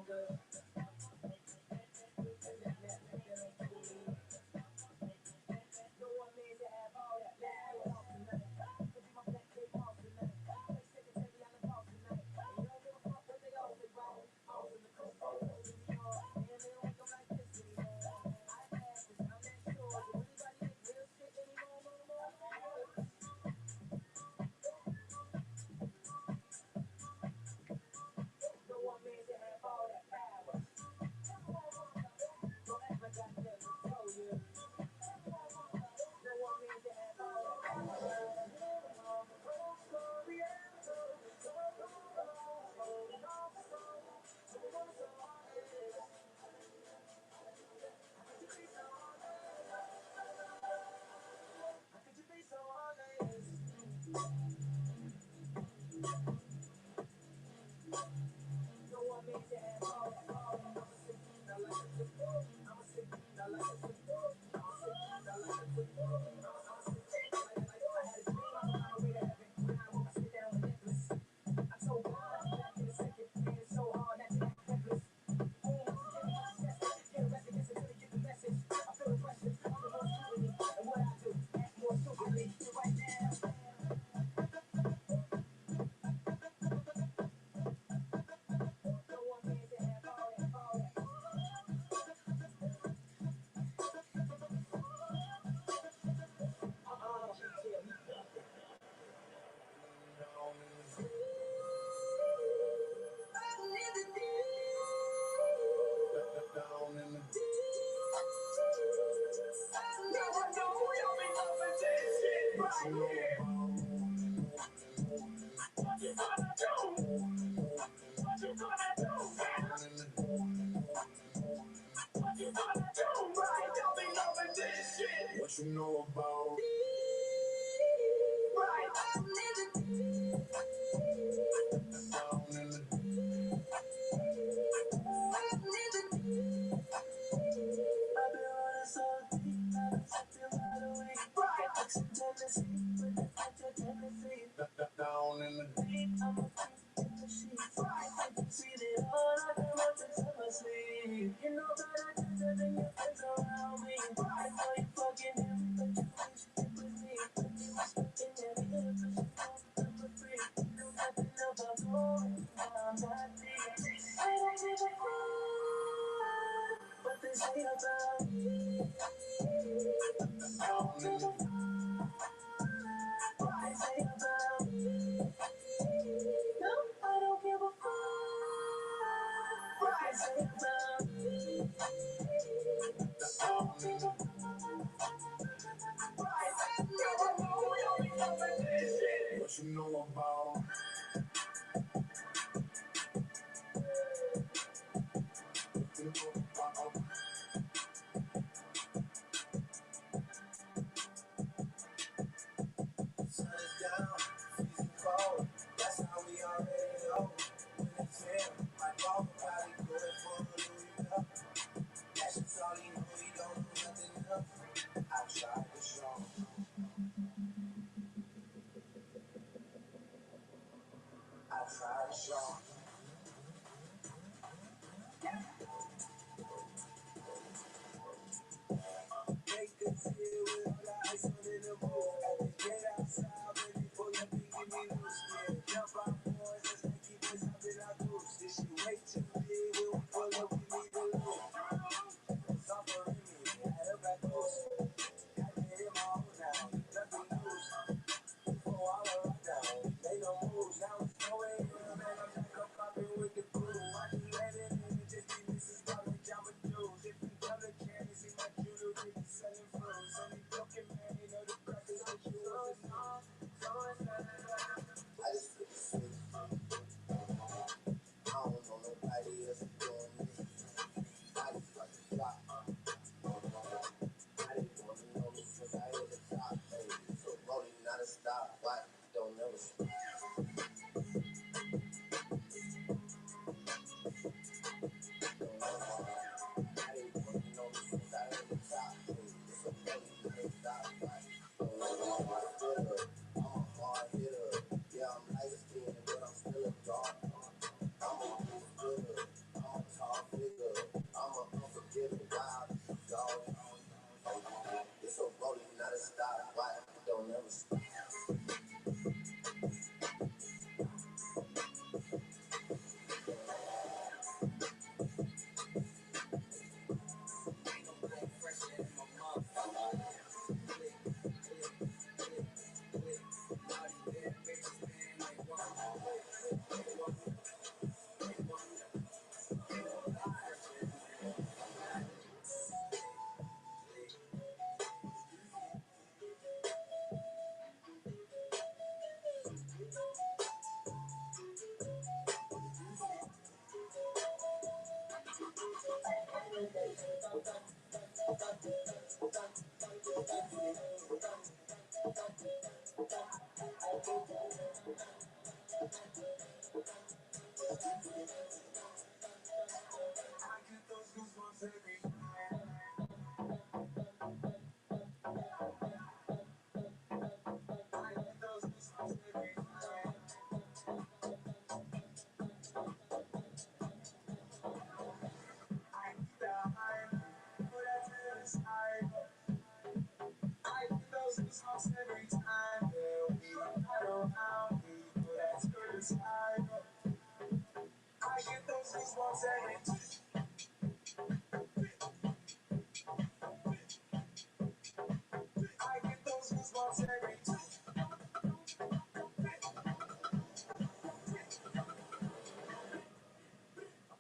What you know about right? I'm down in the I've been running so deep, I've been something right away. Right, like some Tennessee, but that's not your Tennessee. Down in the deep, I'm a creep in the sheets. Right, I can see it all, I can watch it in my sleep. You know better than your friends around me. I know you fucking him, but you wish it was me. When you was fucking that hill, cause you know I'm a freak. You know nothing about going, I'm not deep. I don't give a fuck what they say about me. I don't give a fuck what they say about me. No, I don't give a fuck what they say about me. I don't give a fuck what you know about. You know about.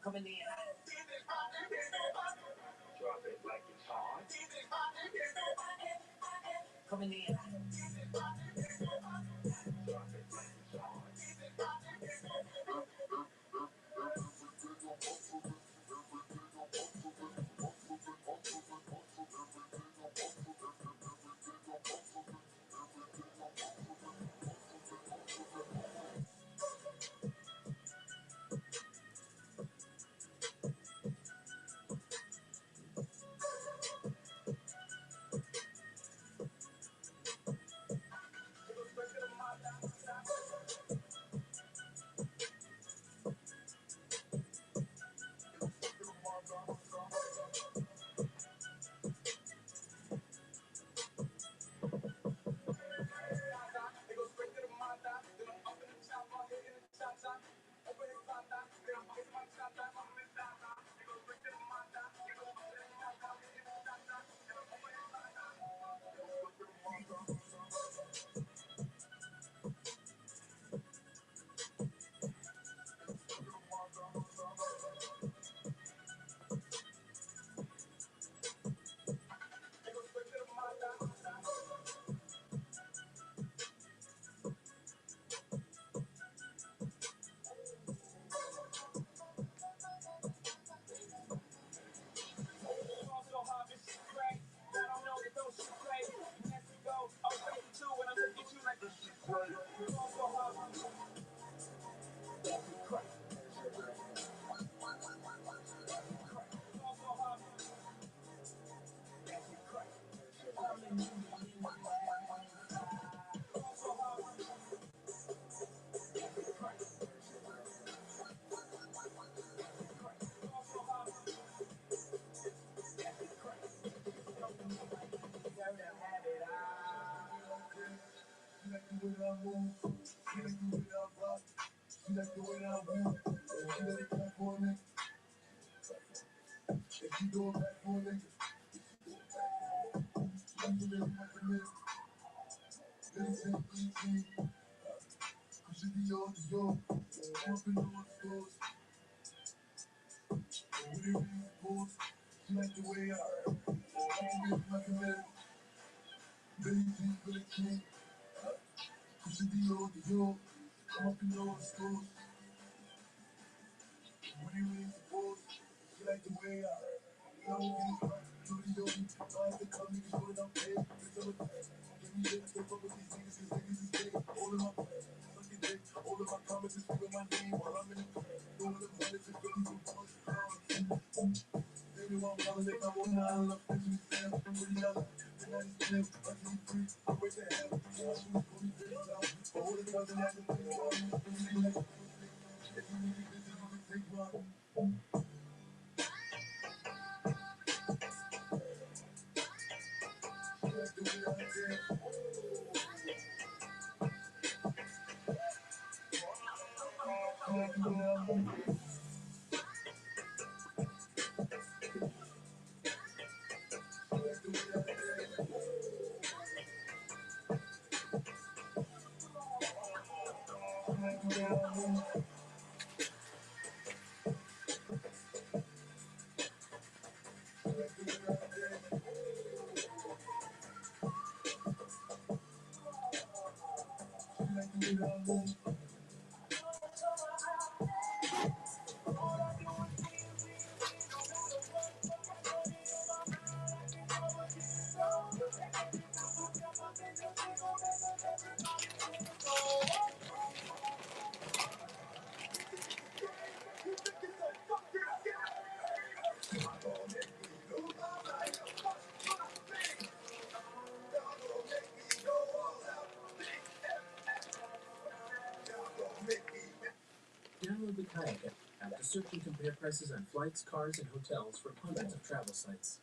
Coming in. Drop it like it's hot. Coming in. Drop it like it's hot. prices on flights, cars, and hotels from hundreds of travel sites.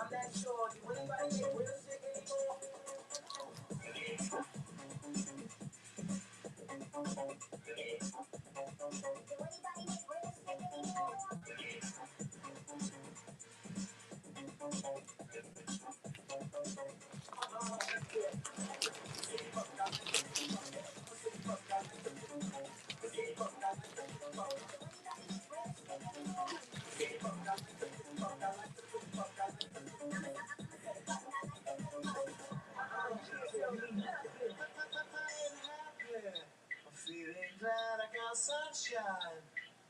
I'm that sure. Do anybody get real sick anymore? I'm feeling glad I got sunshine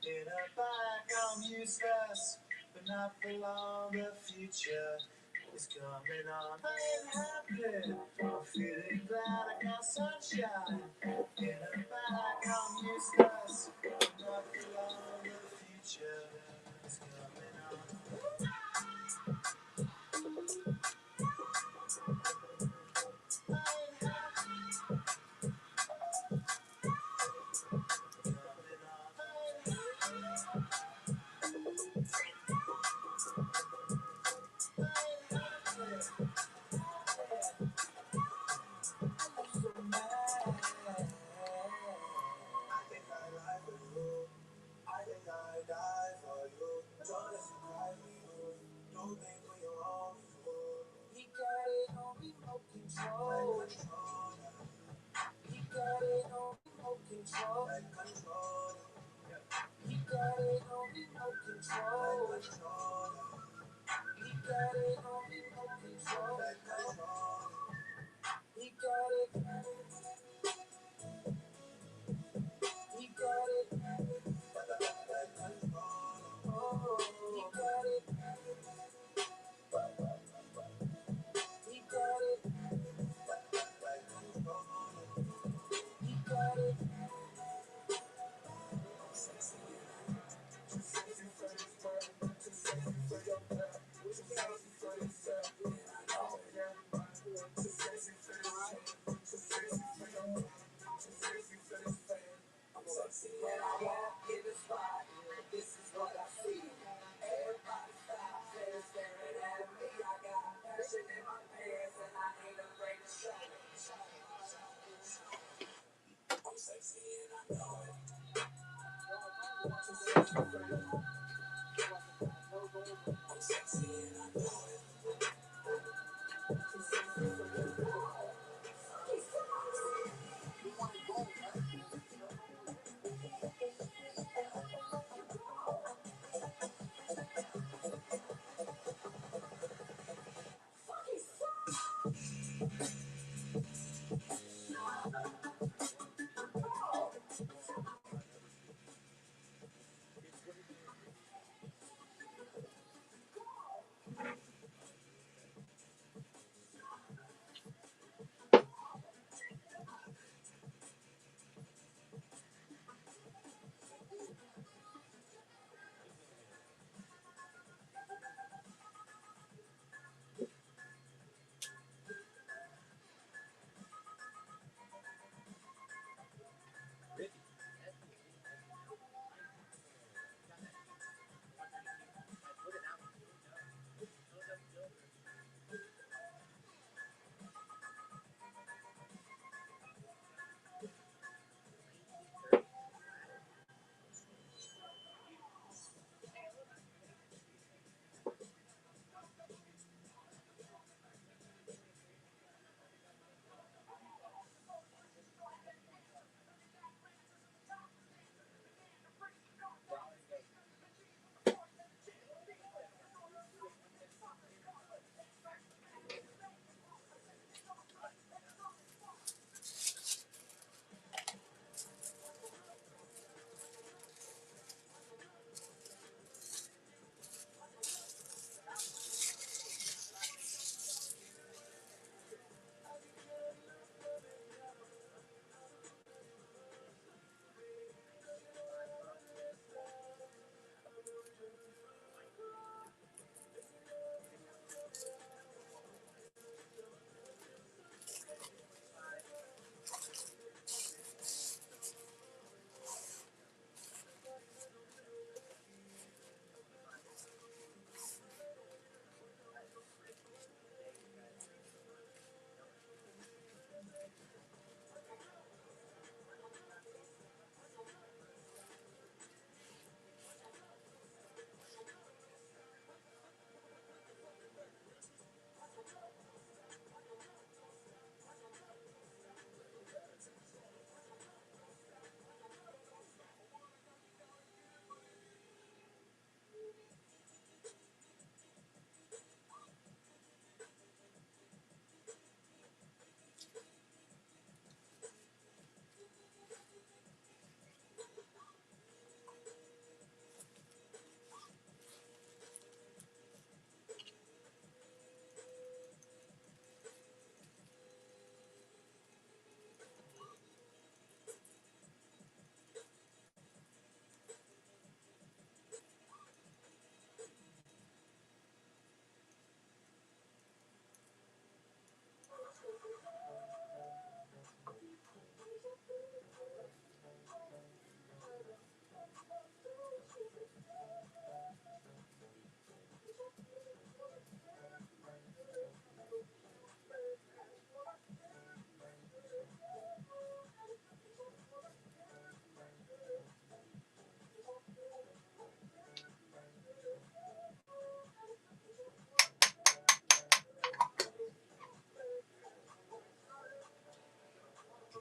in a bag. I'm useless, but not for long. The future is coming on. I ain't happy. I'm feeling glad I got sunshine in a bag. I'm useless, but not for long. The future is coming on.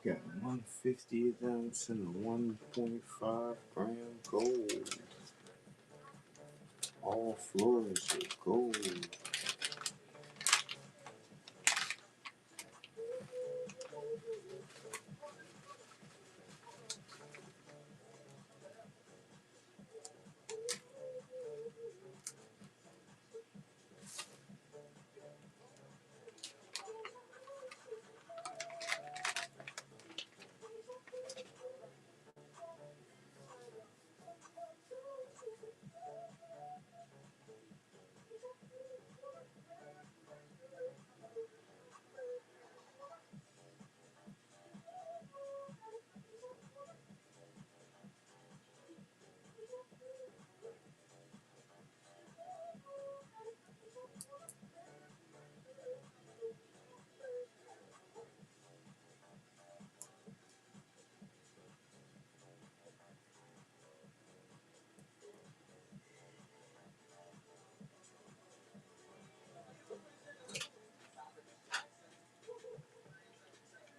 Got 150th ounce and a 1.5 gram gold. All floors of gold.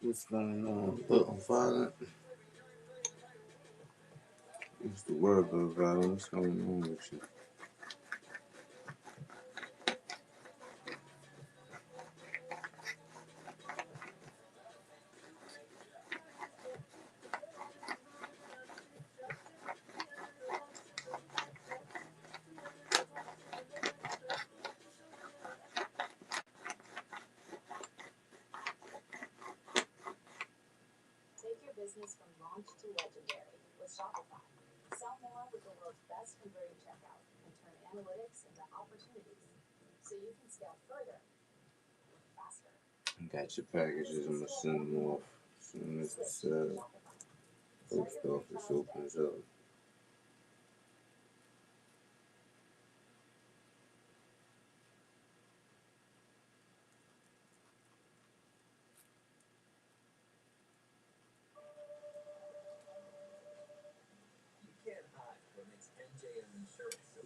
What's going on? Little violent. It's the word, little violent. What's going on with you? Take your business from launch to legendary with Shopify. Sell more with the world's best converting checkout and turn analytics into opportunities so you can scale further, faster. Got your packages. I'm going to send them off as soon as the post office opens up.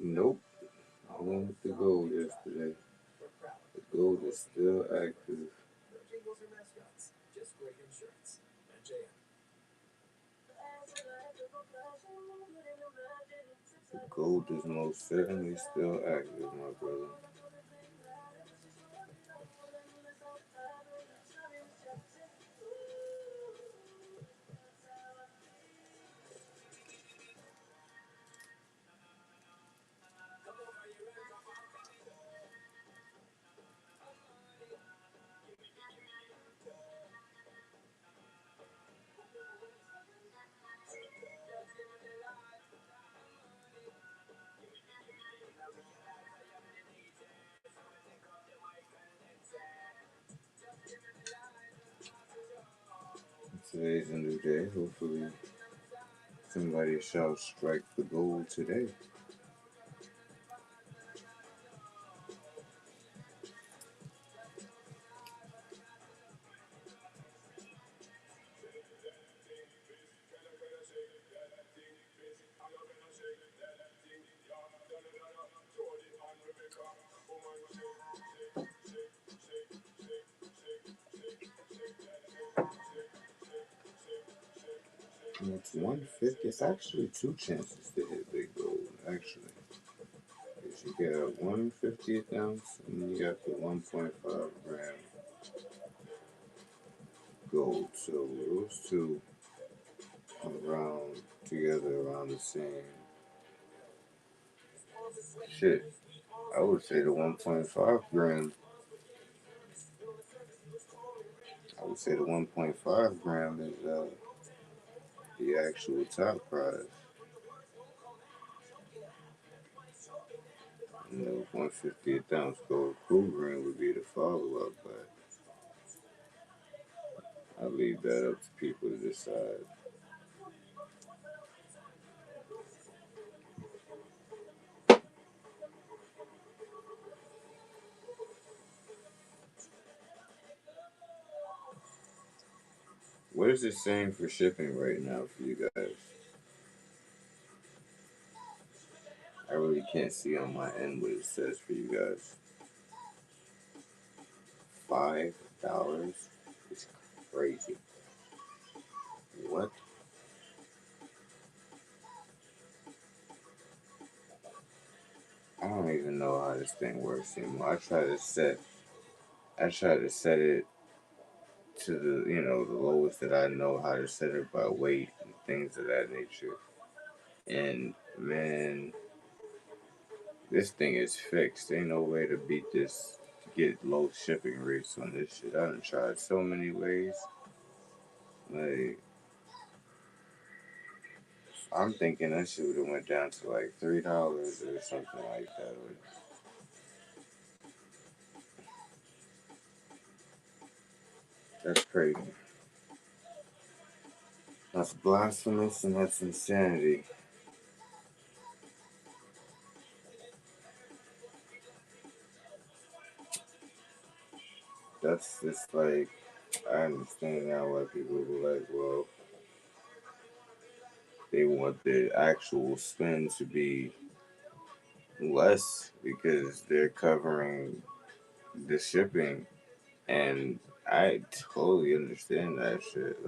Nope. I went with the gold yesterday. The gold is still active. The gold is most certainly still active, my brother. Today's a new day. Hopefully, somebody shall strike the gold today. And it's 150. It's actually two chances to hit big gold, actually. Because you get a 150th ounce and you got the 1.5 gram gold. So those two around together around the same. Shit, I would say the 1.5 gram. I would say the 1.5 gram is the actual top prize. And the 150th ounce gold cool green would be the follow up, but I leave that up to people to decide. What is it saying for shipping right now for you guys? I really can't see on my end what it says for you guys. $5? It's crazy. what? I don't even know how this thing works anymore. I try to set it to the the lowest that I know how to set it by weight and things of that nature. And man, this thing is fixed. Ain't no way to beat this. To get low shipping rates on this shit. I done tried so many ways. Like I'm thinking that shit would have went down to like $3 or something like that. That's crazy. That's blasphemous and that's insanity. That's just like I understand now why people were like, well, they want the actual spend to be less because they're covering the shipping, and I totally understand that shit.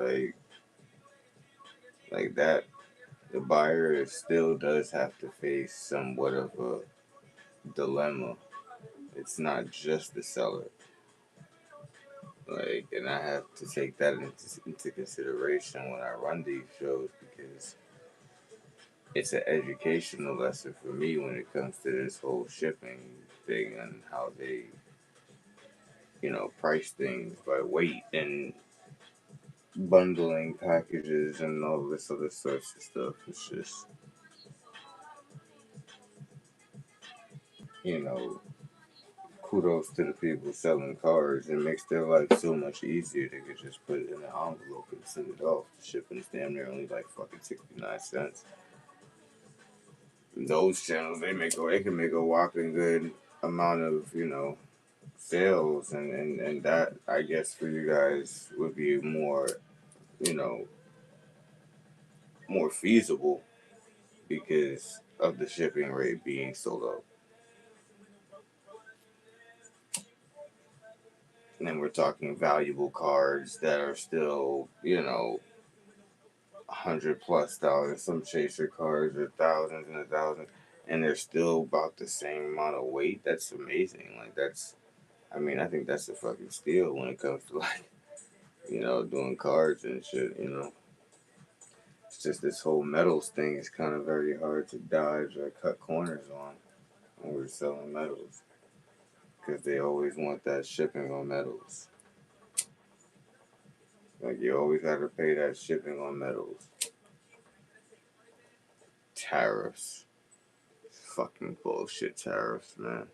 Like that, the buyer still does have to face somewhat of a dilemma. It's not just the seller. Like, and I have to take that into consideration when I run these shows because it's an educational lesson for me when it comes to this whole shipping thing and how they, price things by weight and bundling packages and all this other sorts of stuff. It's just, you know, kudos to the people selling cars. It makes their life so much easier. They could just put it in an envelope and send it off. The shipping's damn near only like fucking 69 cents. Those channels, they can make a whopping good amount of, sales, and that, I guess, for you guys would be you know, more feasible because of the shipping rate being so low. And then we're talking valuable cards that are still, $100+ Some chaser cards are thousands and thousands, and they're still about the same amount of weight. That's amazing. Like I mean, I think that's a fucking steal when it comes to like, doing cards and shit. It's just this whole metals thing is kind of very hard to dodge or cut corners on when we're selling metals because they always want that shipping on metals. Like you always got to pay that shipping on metals. Tariffs. Fucking bullshit tariffs, man.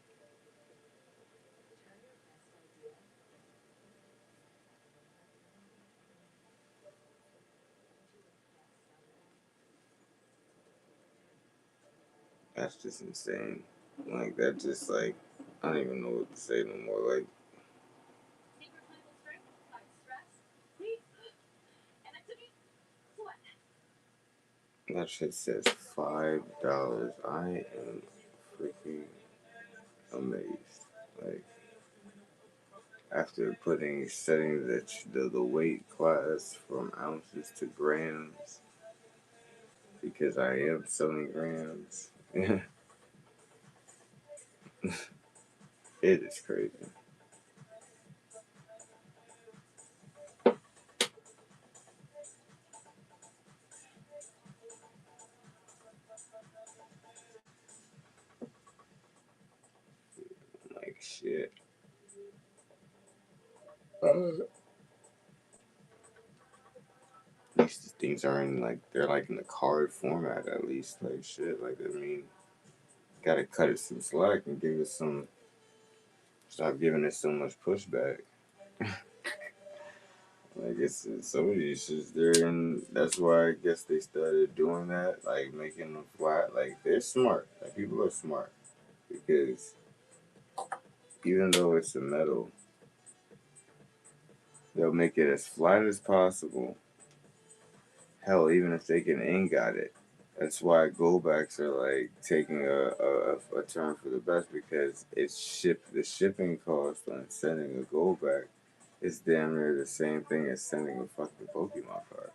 That's just insane. Like that just like I don't even know what to say no more. Like that shit says $5. I am freaking amazed. Like after setting the weight class from ounces to grams because I am selling grams. it is crazy. Like shit. At least these things are in like they're like in the card format at least. Like shit. Like I mean, gotta cut it some slack and give it some. Stop giving it so much pushback. Like it's some of these shits they're in. That's why I guess they started doing that, like making them flat. Like they're smart. Like people are smart because even though it's a metal, they'll make it as flat as possible. Hell, even if they can ingot it. That's why goldbacks are like taking a turn for the best because the shipping cost on sending a goldback is damn near the same thing as sending a fucking Pokemon card.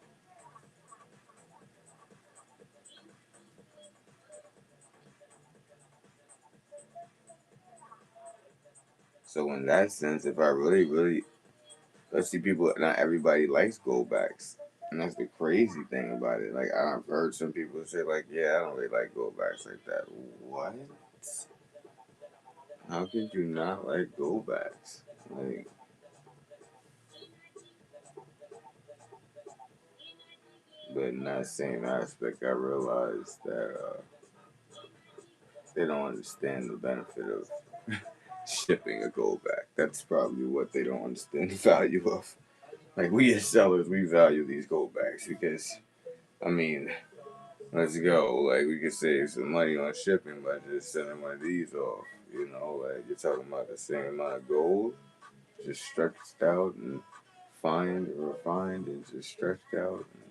So in that sense, if I really, let's see, people, not everybody likes go backs. And that's the crazy thing about it. Like, I've heard some people say, like, yeah, I don't really like go backs like that. What? How could you not like go backs? Like, but in that same aspect, I realized that they don't understand the benefit of shipping a go back. That's probably what they don't understand the value of. Like, we as sellers, we value these go backs because, I mean, let's go. Like, we could save some money on shipping by just sending one of these off. You know, like, you're talking about the same amount of gold, just stretched out and fined or refined and just stretched out and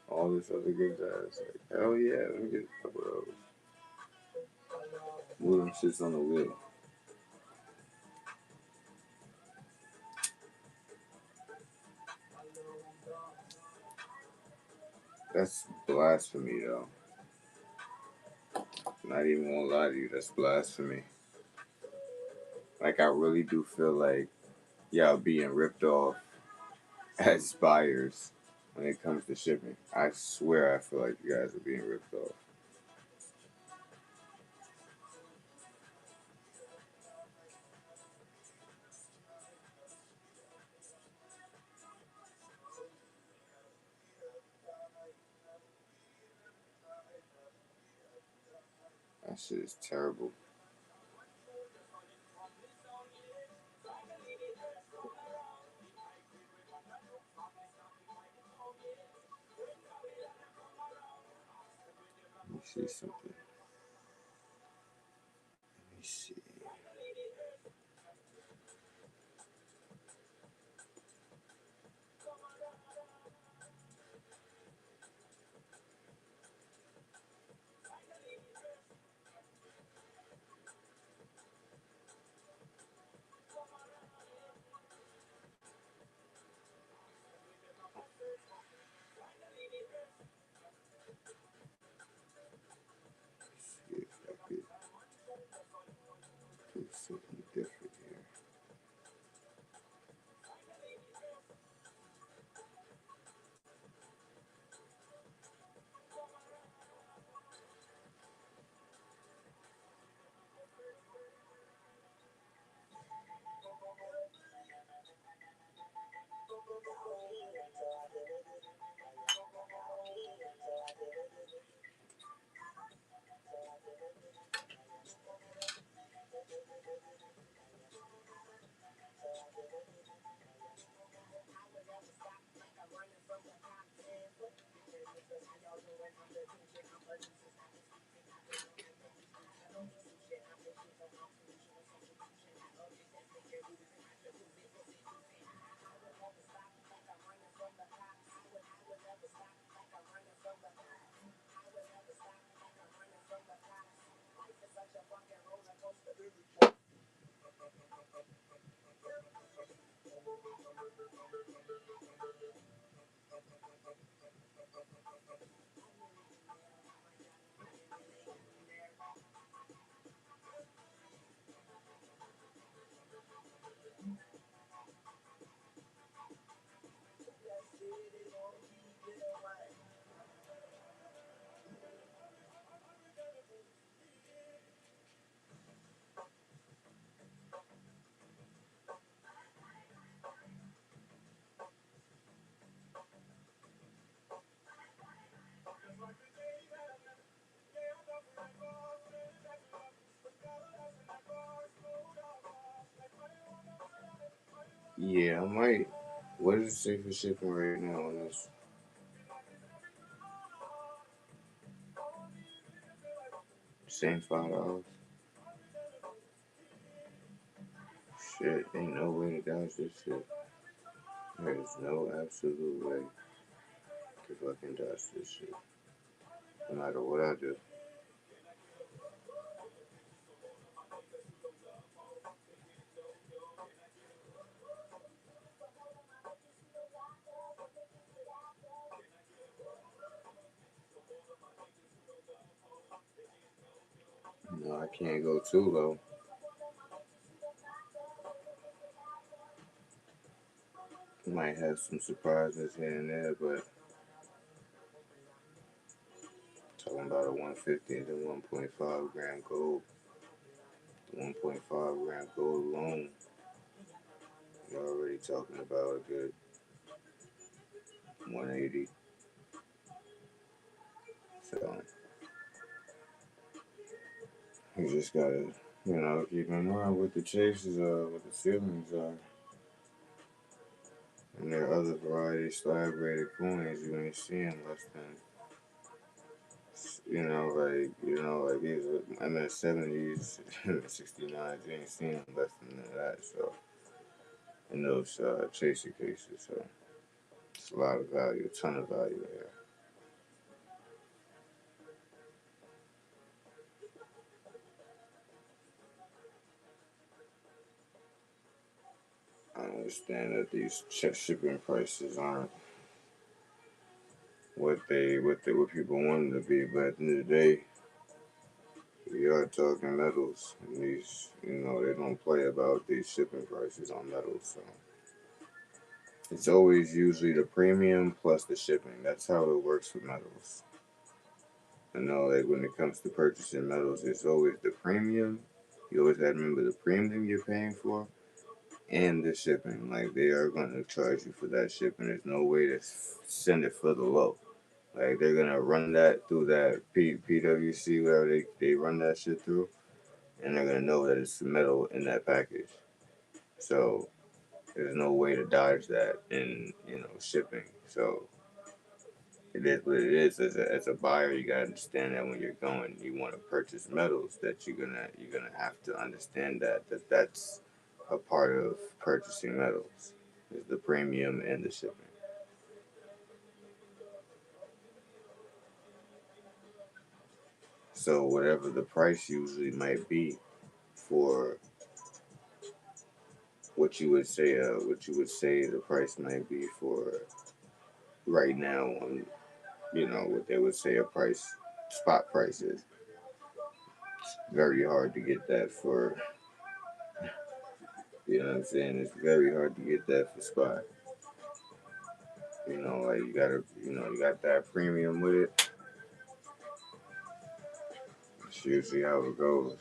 all this other good jazz. Like, hell yeah, let me get a couple of those. Move them shits on the wheel. That's blasphemy, though. Not even gonna lie to you, that's blasphemy. Like, I really do feel like y'all being ripped off as buyers when it comes to shipping. I swear I feel like you guys are being ripped off. That shit is terrible. Let me see something. Let me see. See if I could do something different here. Yeah, I might. What is it say for shipping right now on this? Same $5. Shit, ain't no way to dodge this shit. There is no absolute way to fucking dodge this shit. No matter what I do. No, I can't go too low. Might have some surprises here and there, but talking about a 150 and then 1.5 gram gold. The 1.5 gram gold alone, you're already talking about a good 180. So you just gotta, keep in mind what the chases are, what the ceilings are. And there are other varieties, slab rated coins you ain't seeing less than, like these MS70s, 69s, you ain't seeing less than that. So in those chaser cases, so it's a lot of value, a ton of value there. I understand that these shipping prices aren't what people want them to be, but at the end of the day, we are talking metals, and these, they don't play about these shipping prices on metals. So it's always usually the premium plus the shipping. That's how it works with metals. Like when it comes to purchasing metals, it's always the premium. You always got to remember the premium you're paying for and the shipping. Like they are going to charge you for that shipping. There's no way to send it for the low. Like they're gonna run that through that PWC, whatever they run that shit through, and they're gonna know that it's metal in that package. So there's no way to dodge that in shipping. So it is what it is. As a buyer, you gotta understand that when you're going, you want to purchase metals, that you're gonna have to understand that's a part of purchasing metals is the premium and the shipping. So whatever the price usually might be for what you would say the price might be for right now on what they would say a price spot price is. Very hard to get that for what I'm saying. It's very hard to get that for spot. Like you got that premium with it. It's usually how it goes.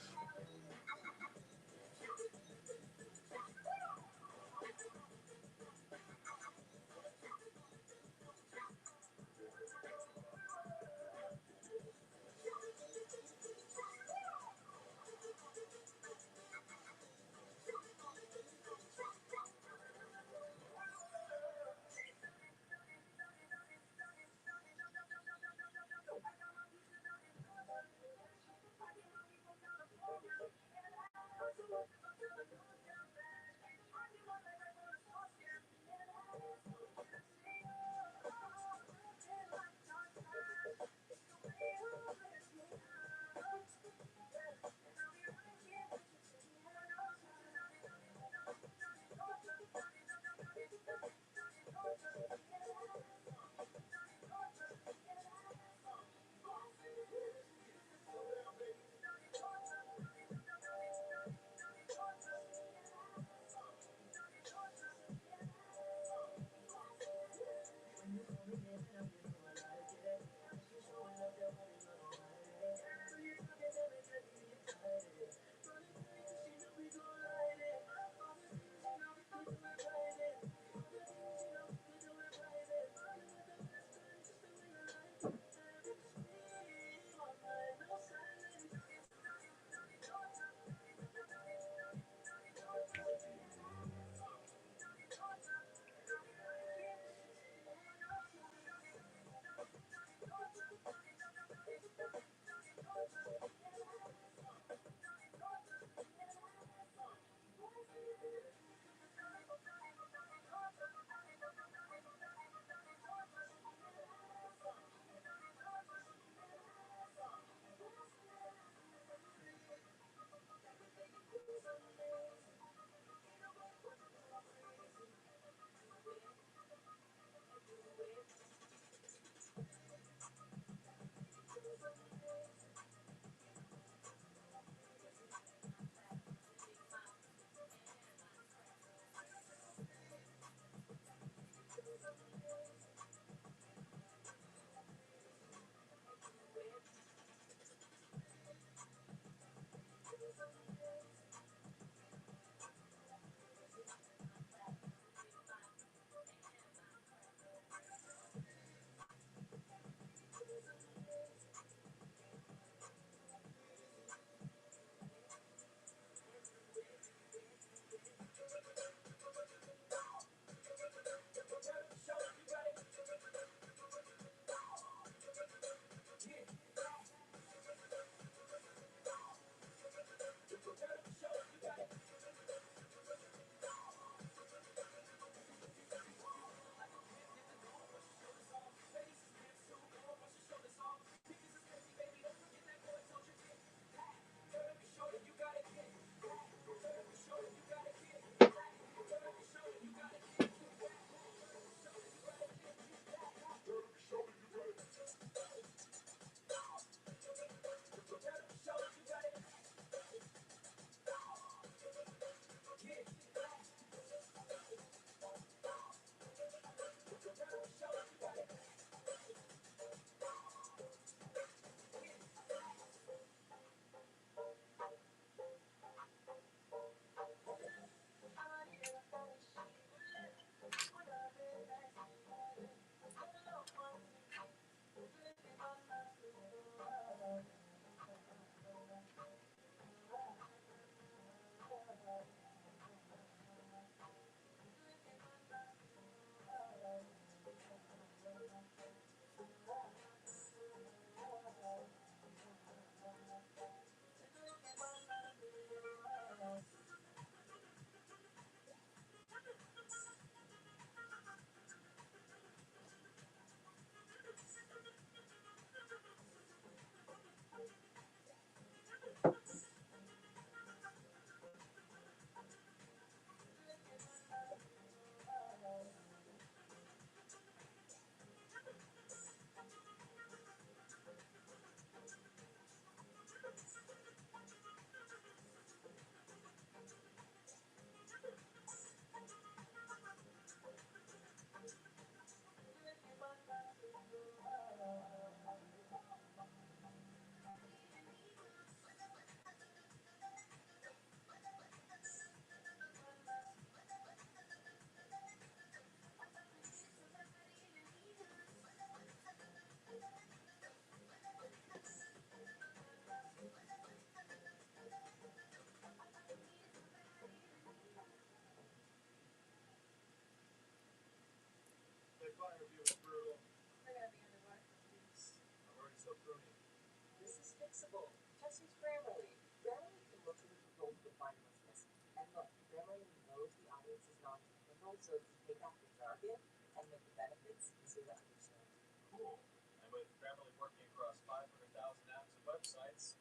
This is fixable. CHASER Grammarly. Grammarly can look for the result to find what's missing. And look, Grammarly knows the audience is non-technical, so it can take out the jargon and make the benefits easier to understand. Cool. And with Grammarly working across 500,000 apps and websites,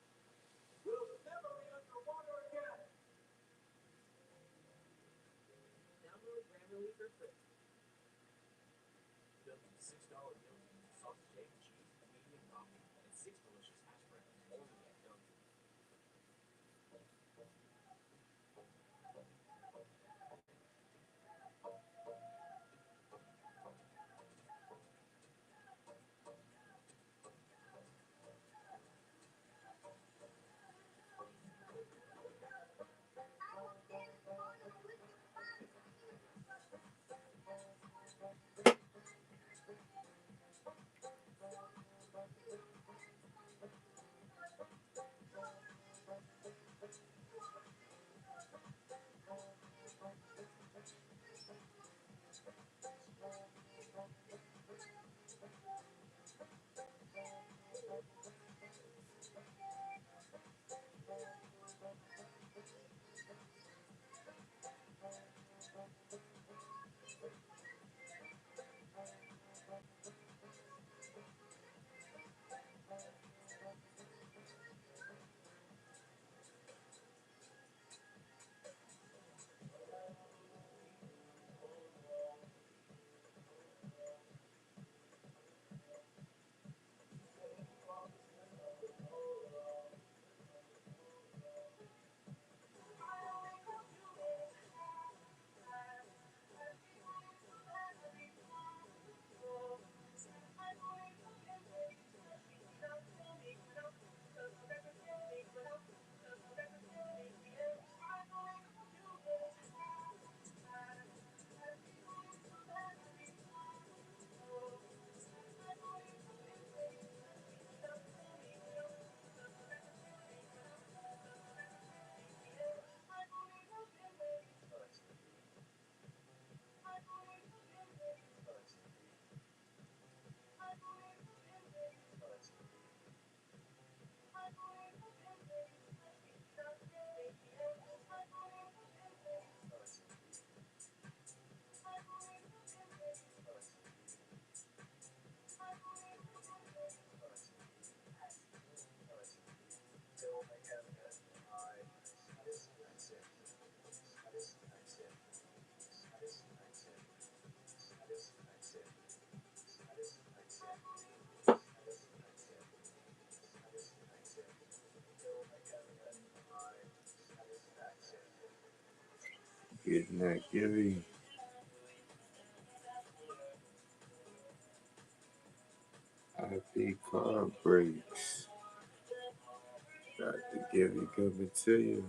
we'll never be underwater again. Download Grammarly for free. Built with $6 meal deals, sausage, egg, cheese, medium coffee, and 6 delicious hash browns, only at Dunkin'. Getting that Gibby. IP car brakes. Got the Gibby coming to you.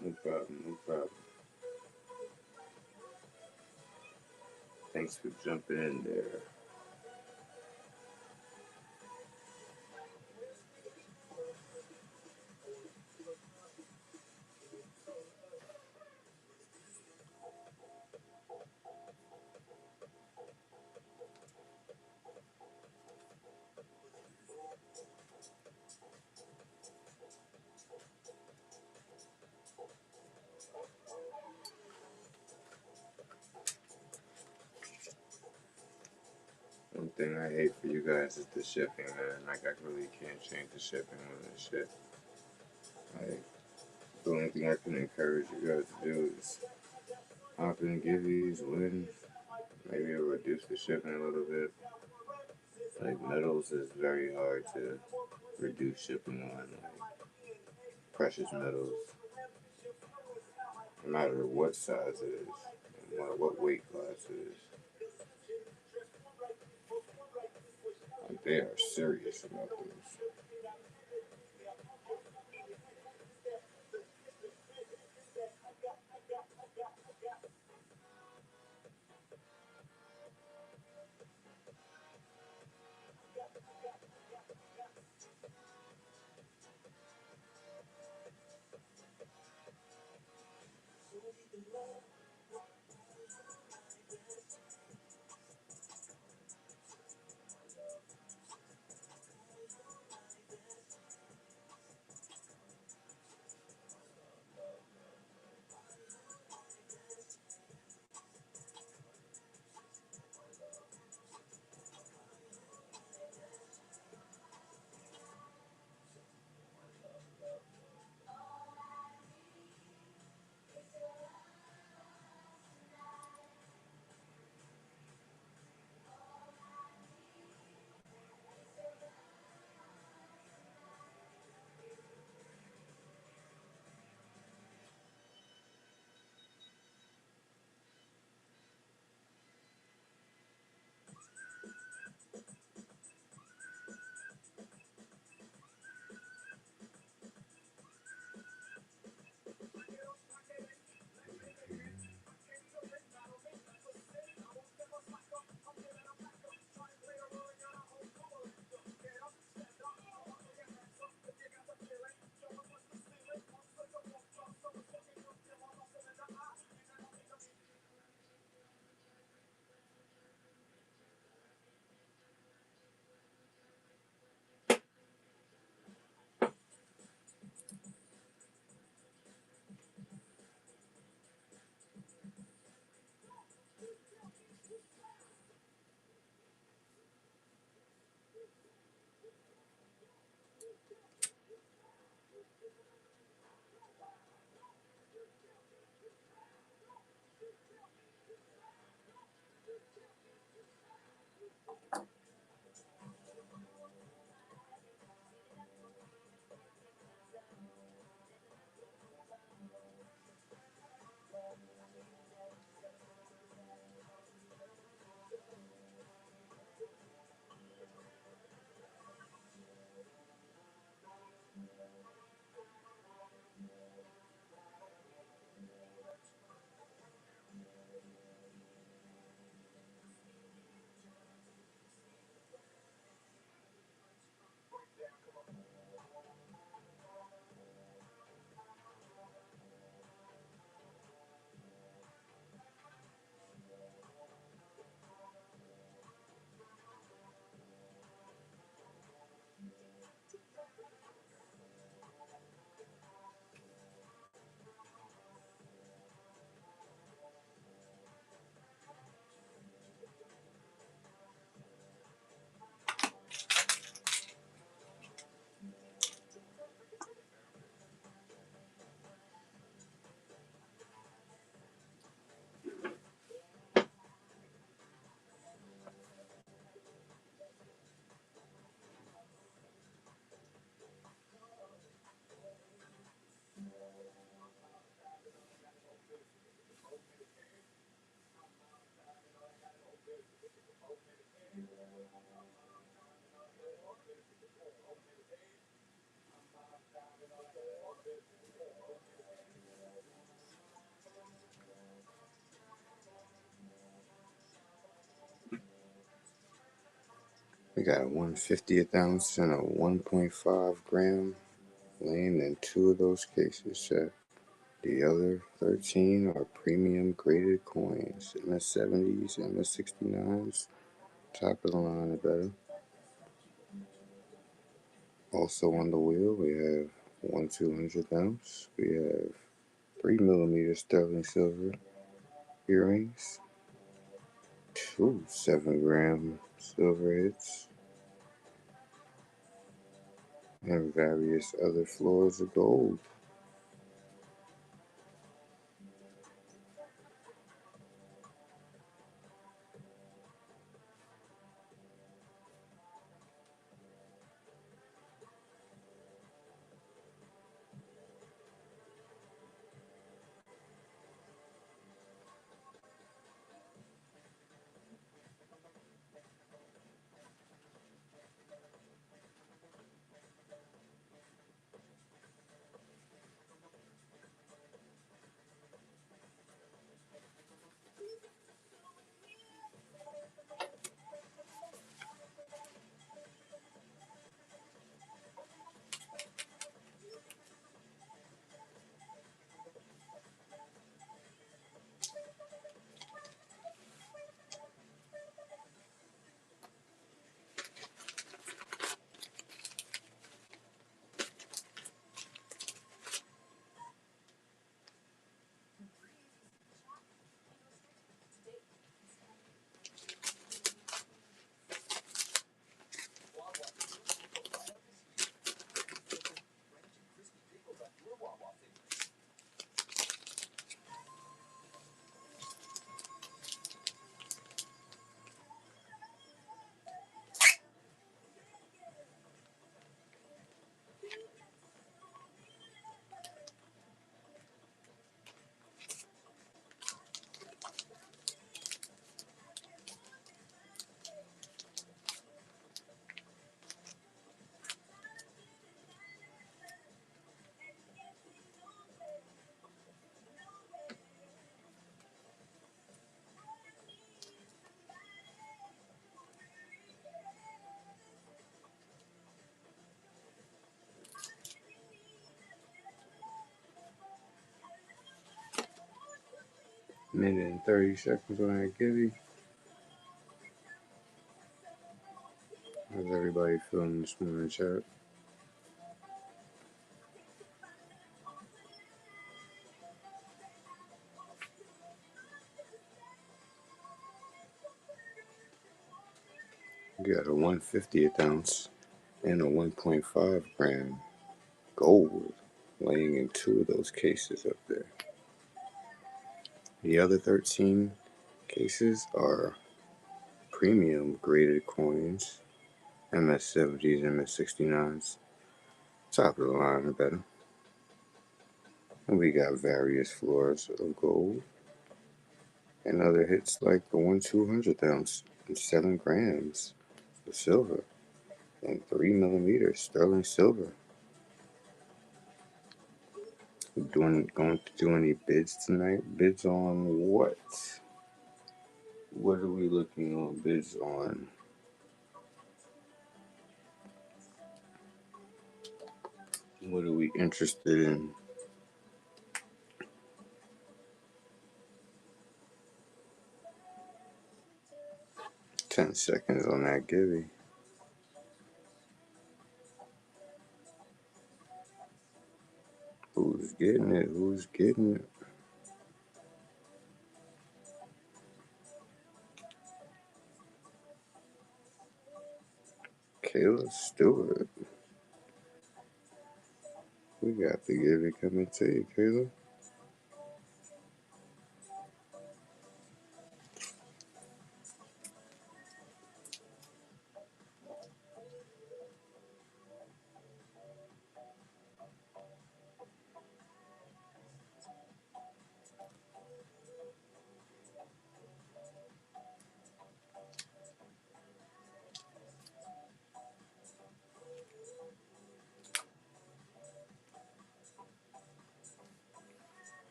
No problem, no problem. Thanks for jumping in there. One thing I hate for you guys is the shipping, man. Like, I really can't change the shipping on this shit. Like, the only thing I can encourage you guys to do is hop in Gibby's, win. Maybe it'll reduce the shipping a little bit. Like, metals is very hard to reduce shipping on. Like, precious metals, no matter what size it is, no matter what weight class it is. Like, they are serious about this. We got a 1/50th ounce and a 1.5 gram laying in 2 of those cases, chat. The other 13 are premium graded coins, MS70s, MS69s, top of the line or better. Also on the wheel, we have 1/200th ounce. We have 3mm sterling silver earrings, 2 7-gram silver hits, and various other floors of gold. Minute and 30 seconds on that Gibby. How's everybody feeling this morning, chat? We got a 1/50th ounce and a 1.5 gram gold laying in 2 of those cases up there. The other 13 cases are premium graded coins, MS70s, MS69s, top of the line or better. And we got various floors of gold and other hits like the 1/200th ounce and 7 grams of silver and 3mm sterling silver. Going to do any bids tonight? Bids on what? What are we looking on bids on? What are we interested in? 10 seconds on that Gibby. Who's getting it? Who's getting it? Kayla Stewart. We got the Gibby coming to you, Kayla.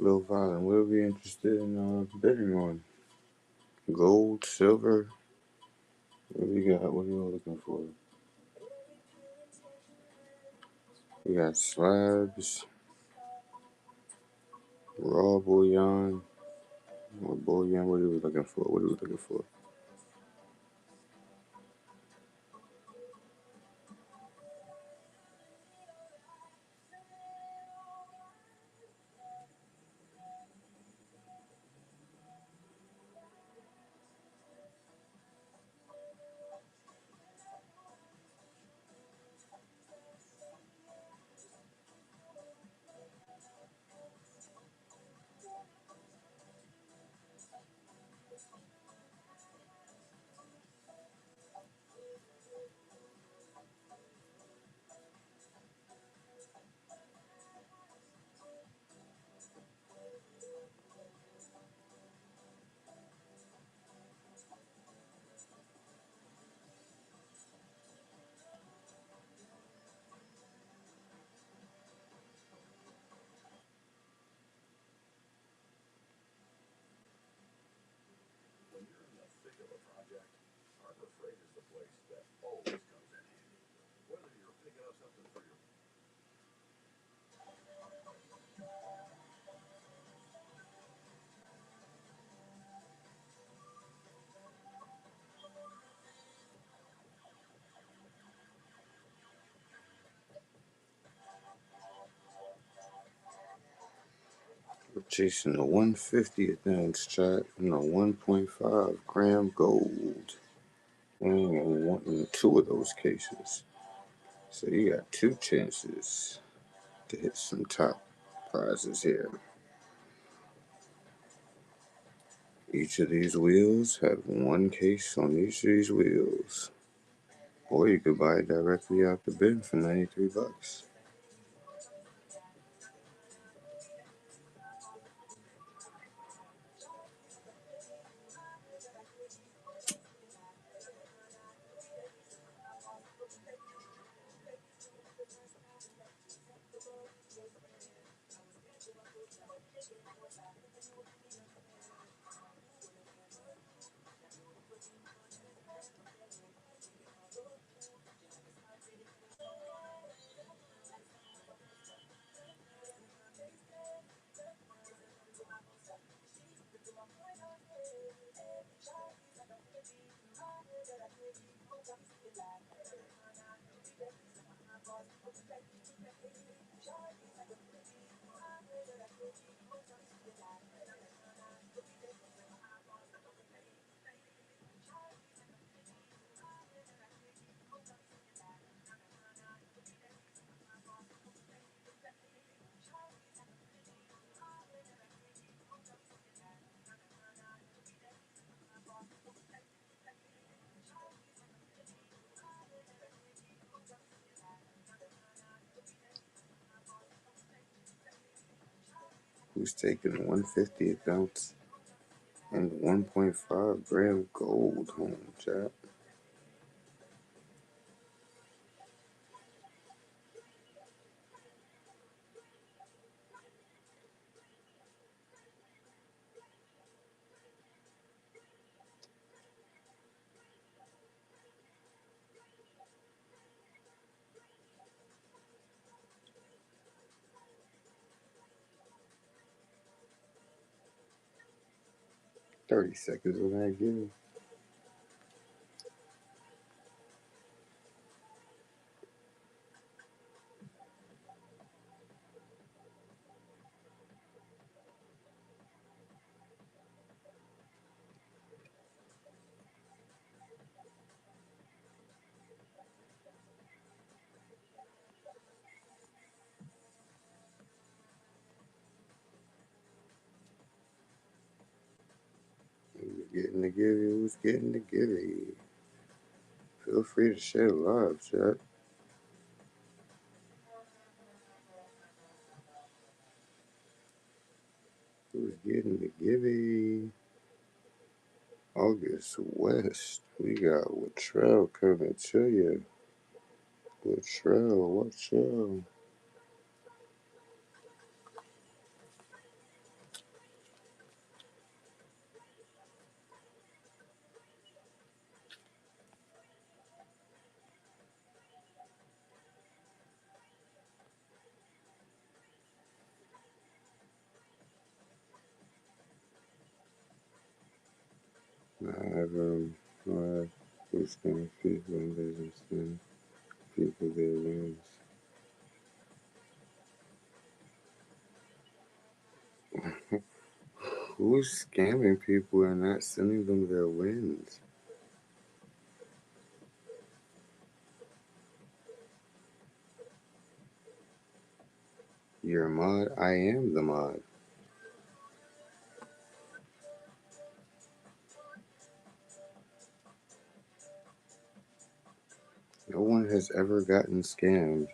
Lil Violent, what are we interested in bidding on? Gold, silver, What we got? What are you all looking for? We got slabs, raw bouillon. What bouillon? What are we looking for? What are we looking for? We're chasing the 150th ounce chat and the 1.5 gram gold. We ain't wanting two of those cases. So you got two chances to hit some top prizes here. Each of these wheels have one case on each of these wheels. Or you could buy it directly out the bin for 93 bucks. Who's taking 150th ounce and 1.5 gram gold home, chat? $30 when I give you. Who's getting the givey? Who's getting the givey? Feel free to share live, chat. Who's getting the givey? August West. We got Latrell coming to you. Latrell, what's up? live who scam people and doesn't send people their wins. Who's scamming people and not sending them their wins? You're a mod? I am the mod. No one has ever gotten scammed.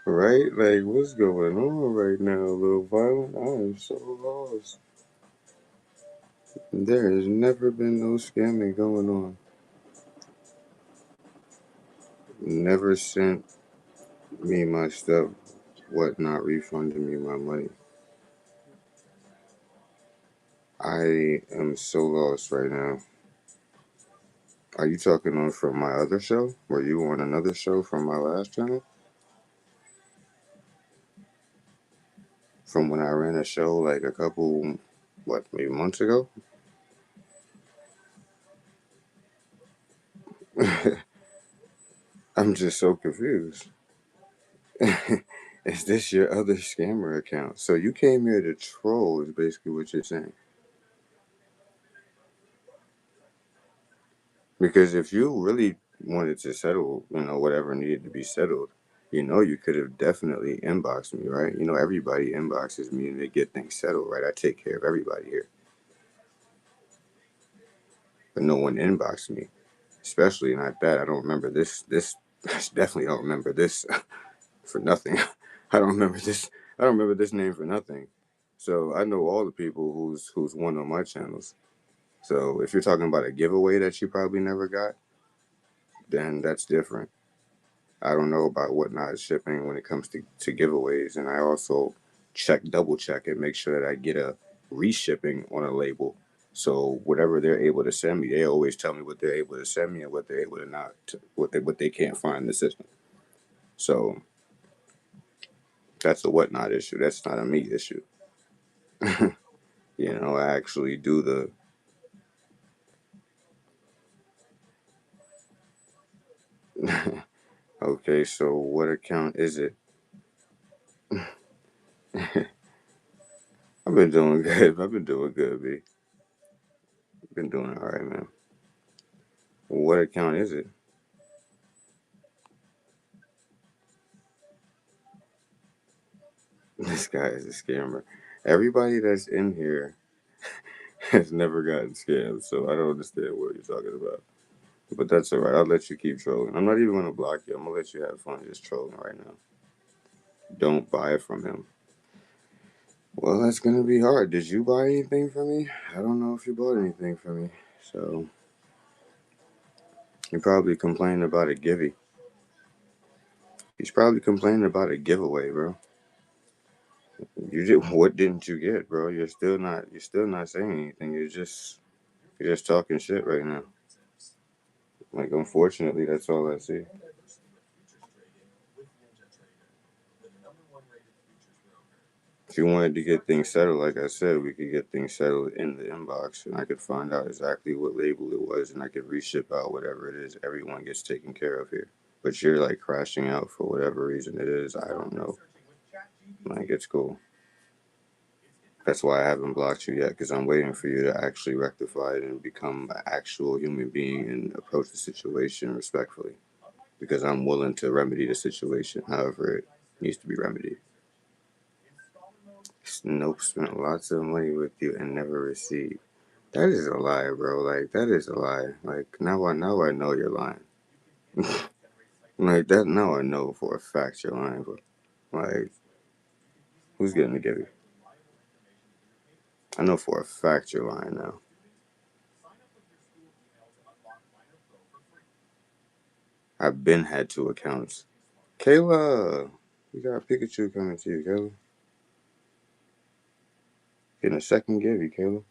Right? Like, what's going on right now, Little Violent? I am so lost. There has never been no scamming going on. Never sent me my stuff, not refunded me my money. I am so lost right now. Are you talking on from my other show? Were you on another show from my last channel? From when I ran a show like a couple, maybe months ago? I'm just so confused. Is this your other scammer account? So you came here to troll, is basically what you're saying. Because if you really wanted to settle, whatever needed to be settled, you could have definitely inboxed me, right? Everybody inboxes me and they get things settled, right? I take care of everybody here. But no one inboxed me. Especially not that. I don't remember this. I definitely don't remember this for nothing. I don't remember this. I don't remember this name for nothing. So I know all the people who's won on my channels. So if you're talking about a giveaway that you probably never got, then that's different. I don't know about whatnot shipping when it comes to giveaways, and I also double check and make sure that I get a reshipping on a label. So whatever they're able to send me, they always tell me what they're able to send me and what they're able to not, what they can't find in the system. So that's a whatnot issue. That's not a me issue. I actually do the. Okay, so what account is it? I've been doing good. I've been doing good, B. Been doing all right, man. What account is it? This guy is a scammer. Everybody that's in here has never gotten scammed, so I don't understand what you're talking about. But that's alright. I'll let you keep trolling. I'm not even gonna block you. I'm gonna let you have fun just trolling right now. Don't buy from him. Well, that's gonna be hard. Did you buy anything from me? I don't know if you bought anything from me. So you probably complaining about a givey. He's probably complaining about a giveaway, bro. You did. What didn't you get, bro? You're still not. You're still not saying anything. You're just talking shit right now. Like, unfortunately, that's all I see. If you wanted to get things settled, like I said, we could get things settled in the inbox, and I could find out exactly what label it was, and I could reship out whatever it is. Everyone gets taken care of here. But you're like crashing out for whatever reason it is. I don't know. Like, it's cool. That's why I haven't blocked you yet, because I'm waiting for you to actually rectify it and become an actual human being and approach the situation respectfully. Because I'm willing to remedy the situation, however it needs to be remedied. Nope, spent lots of money with you and never received. That is a lie, bro. Like, that is a lie. Like, now I know you're lying. Like that, now I know for a fact you're lying. But like, who's getting together? I know for a fact you're lying now. I've been had two accounts. Kayla, you got Pikachu coming to you, Kayla. Getting a second Gibby, Caleb.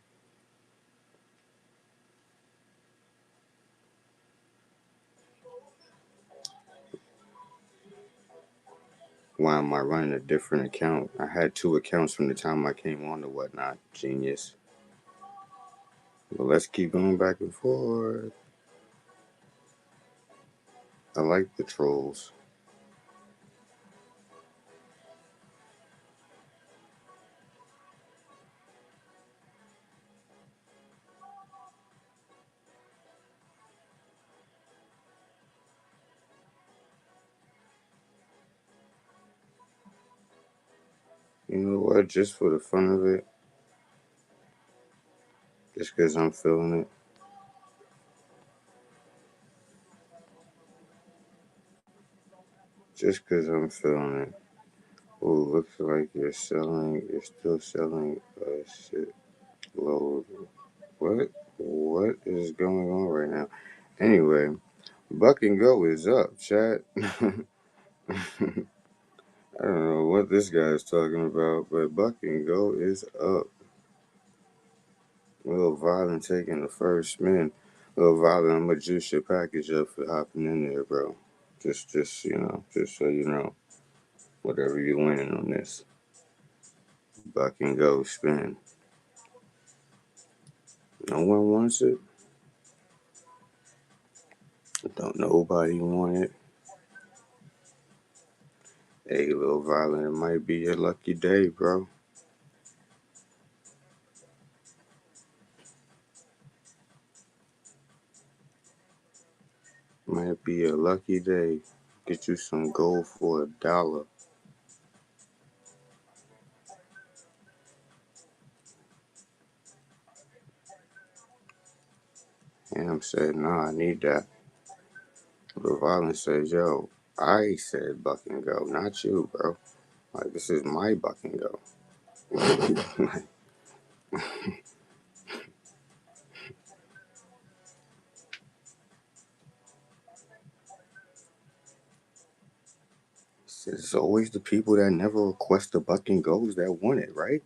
Why am I running a different account? I had 2 accounts from the time I came on to whatnot. Genius. But let's keep going back and forth. I like the trolls. You know what? Just for the fun of it, just because I'm feeling it. Just because I'm feeling it. Oh, looks like you're still selling a shit load. What? What is going on right now? Anyway, Buck and Go is up, chat. I don't know what this guy is talking about, but Buck and Go is up. Little Violent taking the first spin. Little Violent, I'm gonna juice your package up for hopping in there, bro. Just just so you know, whatever you're winning on this, Buck and Go spin. No one wants it. Don't nobody want it. Hey, Little Violent, it might be your lucky day, bro. Might be a lucky day. Get you some gold for $1. Ham said, nah, I need that. But Violence says, yo, I said Buck and Go, not you, bro. Like, this is my Buck and Go. It's always the people that never request the Buck and Goes that want it, right?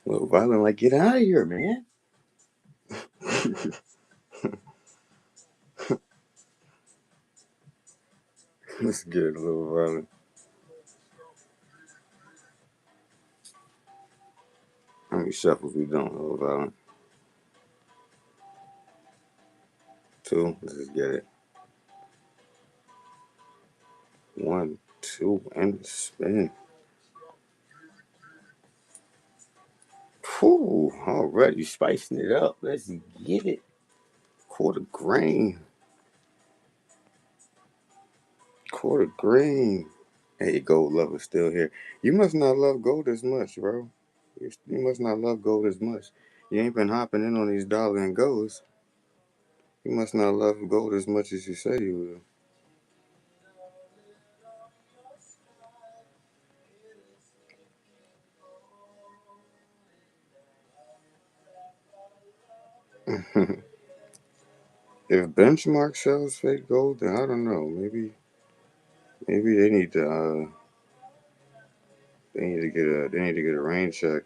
Little Violent, like, get out of here, man. Let's get a Little Violent. How many shuffles we doing, Little Violent? 2. Let's just get it. 1, 2, and spin. Whew, already spicing it up. Let's get it. Quarter grain. Quarter grain. Hey, gold lover still here. You must not love gold as much, bro. You must not love gold as much. You ain't been hopping in on these dollar and golds. You must not love gold as much as you say you will. If Benchmark sells fake gold, then I don't know. Maybe they need to get a rain check.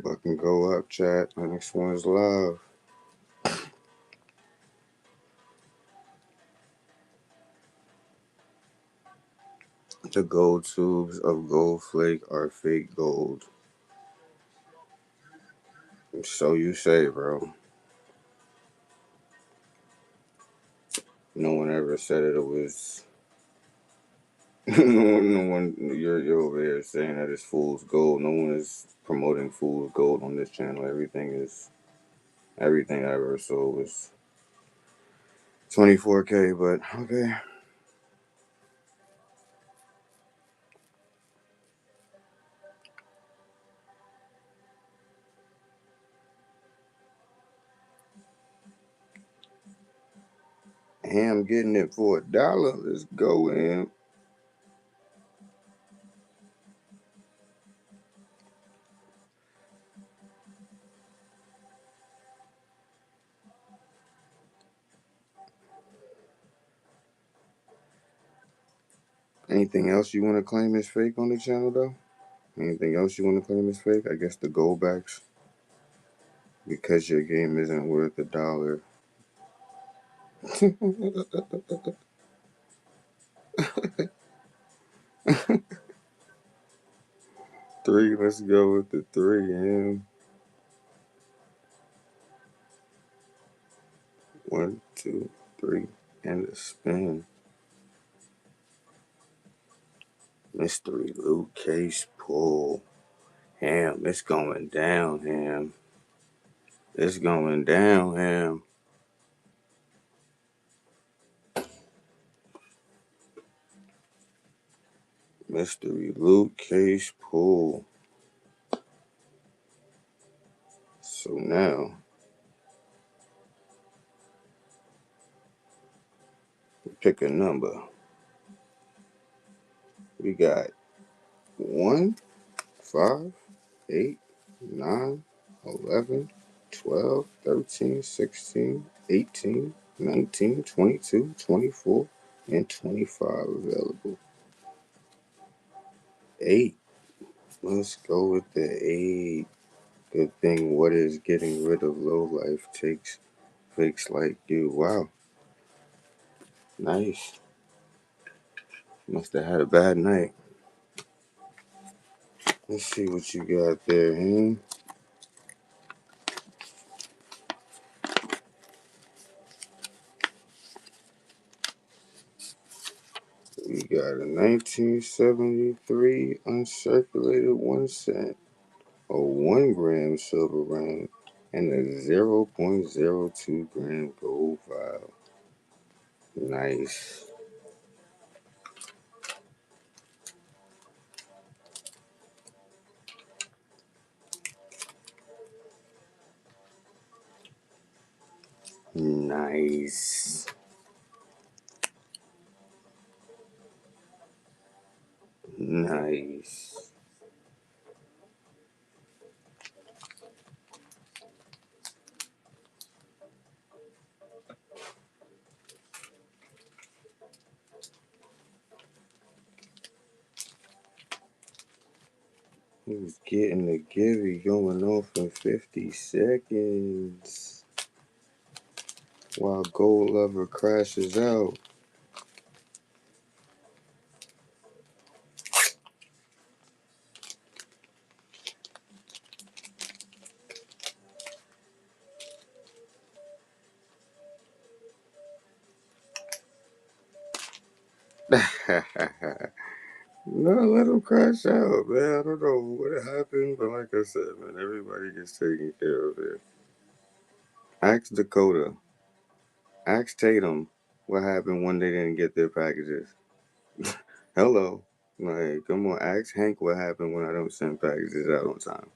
Buck and go up, chat. The next one is live. The gold tubes of gold flake are fake gold. So you say, bro. No one ever said it was. No one. You're over here saying that it's fool's gold. No one is promoting fool's gold on this channel. Everything I ever sold was 24K. But okay. Ham getting it for $1. Let's go, Ham. Anything else you want to claim is fake on the channel, though? Anything else you want to claim is fake? I guess the goldbacks, because your game isn't worth $1. Three, let's go with the three, and 1, 2, 3, and a spin. Mystery loot case pull. Ham, it's going down, Ham. It's going down, Ham. Mystery loot case pull. So now, pick a number. We got 1, 5, 8, 9, 11, 12, 13, 16, 18, 19, 22, 24, and 25 available. 8. Let's go with the 8. Good thing what is getting rid of low life takes fakes like you. Wow. Nice. Must have had a bad night. Let's see what you got there, Ham. We got a 1973 uncirculated 1 cent, a 1 gram silver ring, and a 0.02 gram gold vial. Nice. Nice. Nice. He was getting the givey going off in 50 seconds while Gold Lover crashes out. No, let him crash out, man. I don't know what happened, but like I said, man, everybody gets taken care of here. Ask Dakota. Ask Tatum what happened when they didn't get their packages. Hello. Like, come on. Ask Hank what happened when I don't send packages out on time.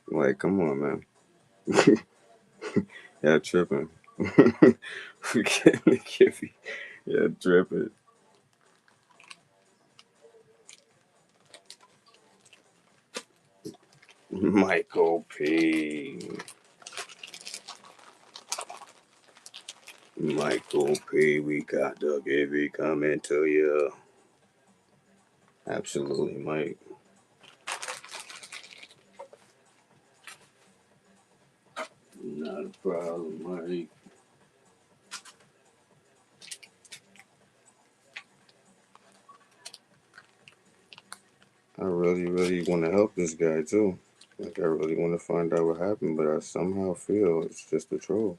Like, come on, man. Yeah, tripping. Forgetting the Kiffy. Yeah, tripping. Michael P. Michael P. We got the Gibby coming to you. Absolutely, Mike. Not a problem, Mike. I really, really want to help this guy too. Like, I really want to find out what happened, but I somehow feel it's just a troll.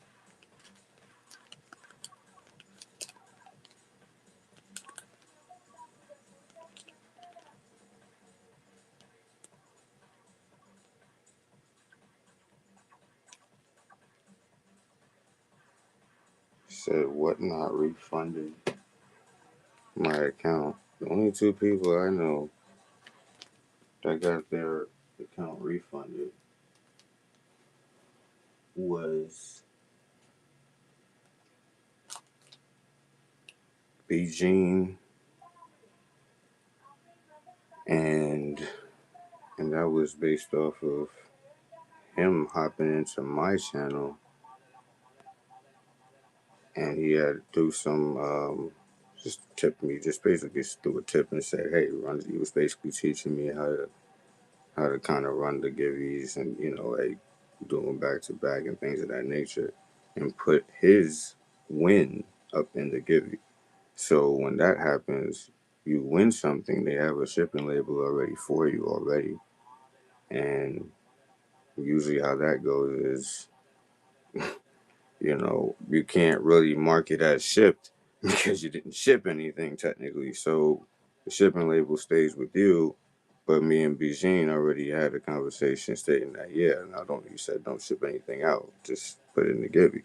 Said what not refunded my account. The only two people I know that got their account refunded was B. Jean and that was based off of him hopping into my channel, and he had to do some just tipped me, just basically threw a tip and said, "Hey, run." He was basically teaching me how to kind of run the givvies and like doing back to back and things of that nature, and put his win up in the givvy. So when that happens, you win something. They have a shipping label already for you already, and usually how that goes is you can't really mark it as shipped because you didn't ship anything technically. So the shipping label stays with you. But me and Bijane already had a conversation stating that, yeah, now you said don't ship anything out, just put it in the givey.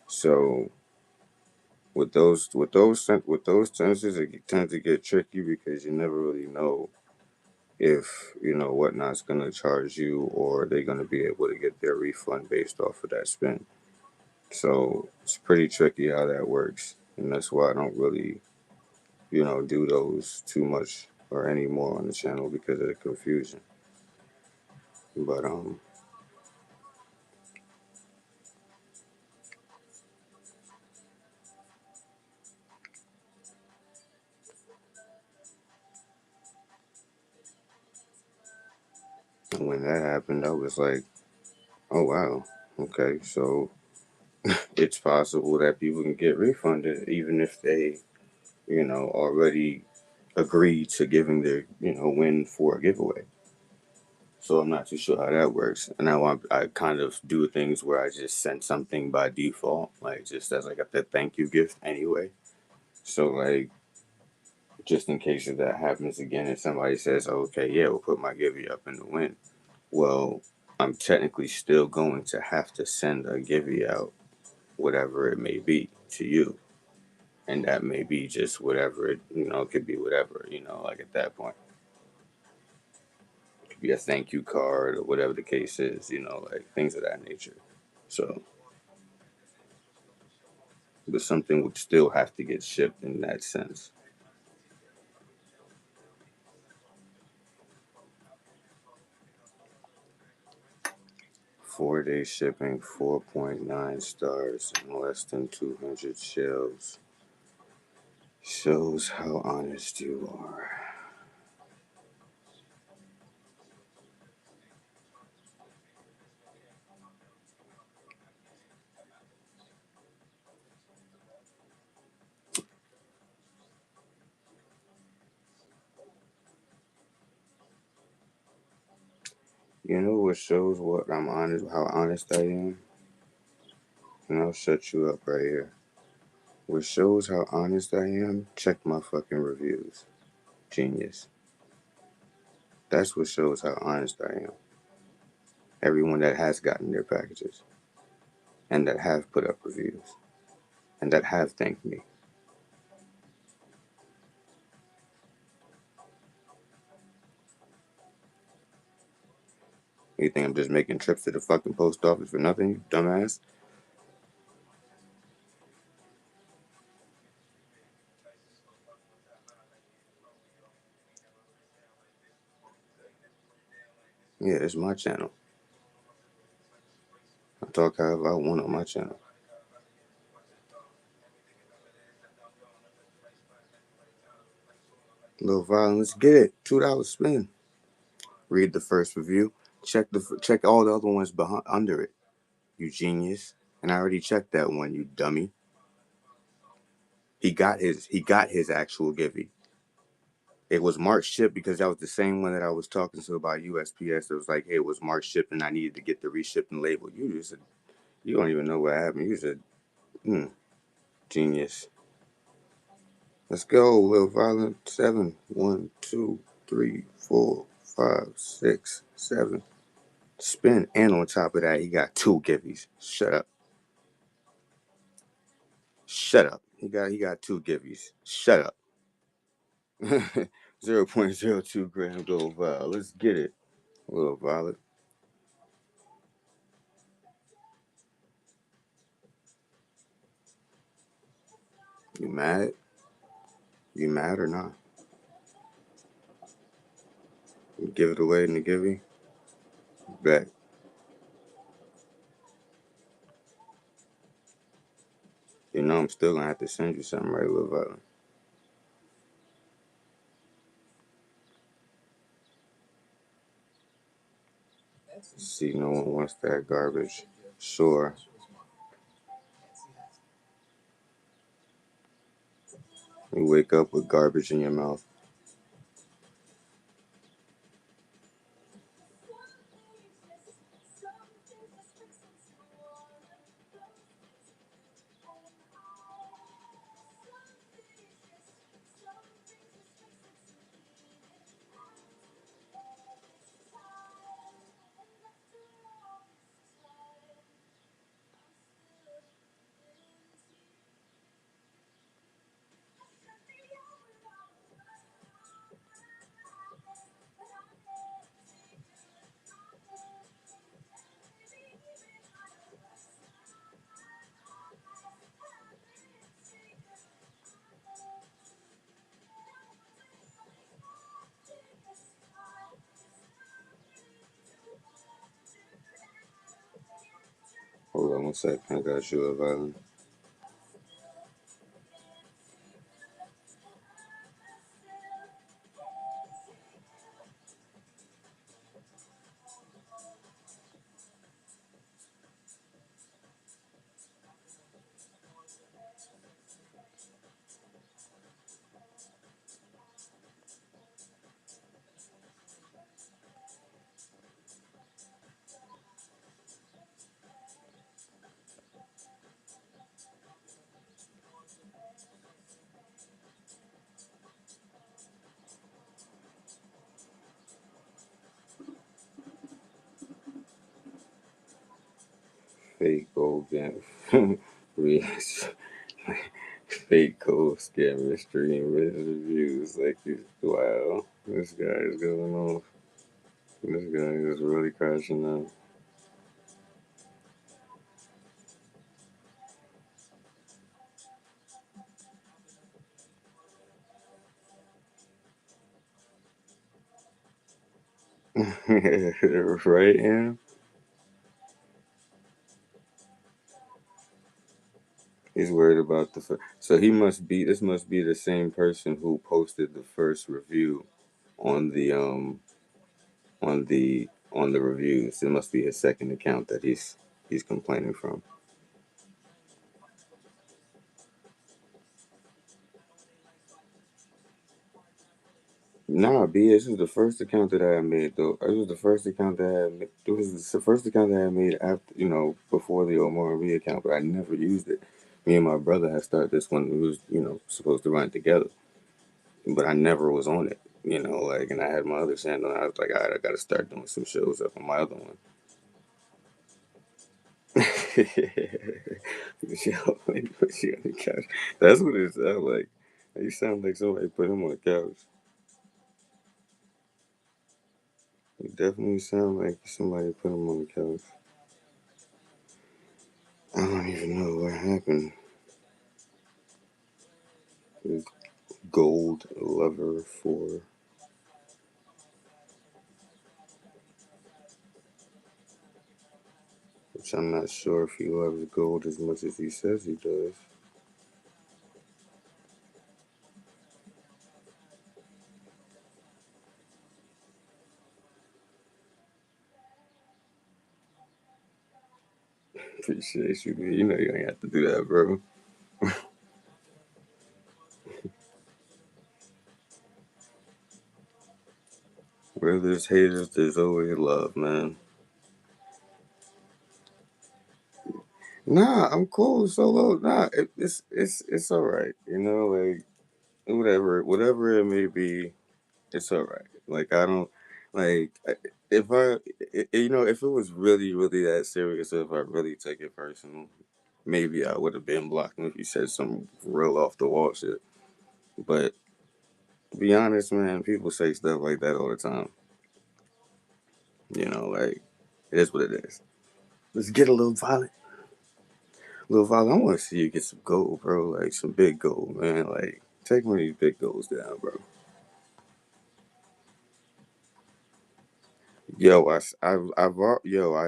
So with those sentences, it tends to get tricky because you never really know if whatnot's gonna charge you, or they're gonna be able to get their refund based off of that spin. So it's pretty tricky how that works, and that's why I don't really, do those too much or anymore on the channel because of the confusion. But when that happened, I was like, oh wow, okay, so it's possible that people can get refunded even if they, already agreed to giving their, win for a giveaway. So I'm not too sure how that works. And now I kind of do things where I just send something by default, like just as like a thank you gift anyway. So like just in case if that happens again and somebody says, okay, yeah, we'll put my givey up in the win. Well, I'm technically still going to have to send a givey out, whatever it may be, to you. And that may be just whatever it could be whatever, like at that point. It could be a thank you card or whatever the case is, like things of that nature. So, but something would still have to get shipped in that sense. 4 day shipping, 4.9 stars, and less than 200 shells. Shows how honest you are. You know what shows what I'm honest, how honest I am? And I'll shut you up right here. What shows how honest I am? Check my fucking reviews. Genius. That's what shows how honest I am. Everyone that has gotten their packages and that have put up reviews and that have thanked me. You think I'm just making trips to the fucking post office for nothing, you dumbass? Yeah, it's my channel. I talk however I want on my channel. Little violence, get it. $2 spin. Read the first review. Check all the other ones behind under it. You genius. And I already checked that one, you dummy. He got his actual givey. It was March shipped because that was the same one that I was talking to about USPS. It was like, hey, it was March shipped and I needed to get the reshipping label. You don't even know what happened. You said, genius. Let's go, Lil Violent. 7, 1, 2, 3, 4, 5, 6, 7. Spin, and on top of that, he got 2 givvies. Shut up. Shut up. He got 2 givvies. Shut up. 0.02 gram gold vial. Let's get it, Lil Violet. You mad? You mad or not? You give it away in the givvy? Bet. I'm still gonna have to send you something, right, Lil Violet? See, no one wants that garbage. Sure. You wake up with garbage in your mouth. Hold on one second. I got you a violin. Fake gold game. Fake gold scam mystery and reviews. Like, wow, this guy is going off. This guy is really crashing out. Right, yeah. He's worried about the. So he must be. This must be the same person who posted the first review on the on the reviews. It must be his second account that he's complaining from. Nah, B, this was the first account that I had made though. It was the first account that I had made. It was the first account that I had made after, before the OmaRnb account, but I never used it. Me and my brother had started this when we was, supposed to run it together, but I never was on it. Like, and I had my other channel, and I was like, all right, I got to start doing some shows up on my other one. Yo, like, put you on the couch. That's what it sounds like. You sound like somebody put him on the couch. You definitely sound like somebody put him on the couch. I don't even know what happened. His gold lover for, which I'm not sure if he loves gold as much as he says he does. Appreciate you, man. You know you ain't have to do that, bro. Where there's haters, there's always love, man. Nah, I'm cool solo. Nah, it's all right. Like whatever it may be, it's all right. Like I don't like if if it was really really that serious, if I really take it personal, maybe I would have been blocked him if he said some real off the wall shit. But to be honest, man, people say stuff like that all the time. Like it is what it is. Let's get a little violent. Little violent. I want to see you get some gold, bro. Like some big gold, man. Like take one of these big golds down, bro. Yo, I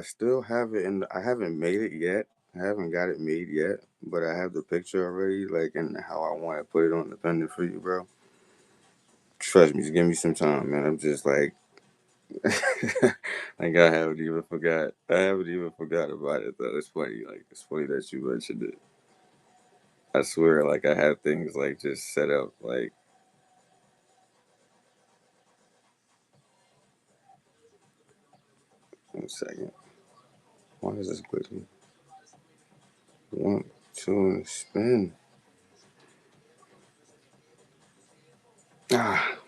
still have it, and I haven't made it yet. I haven't got it made yet, but I have the picture already, like, and how I want to put it on the pendant for you, bro. Trust me, just give me some time, man. I'm just like, Like I haven't even forgot. I haven't even forgot about it though. It's funny. Like it's funny that you mentioned it. I swear, like I had things like just set up. Like 1 second. Why is this glitching? One, two, and spin. Ah,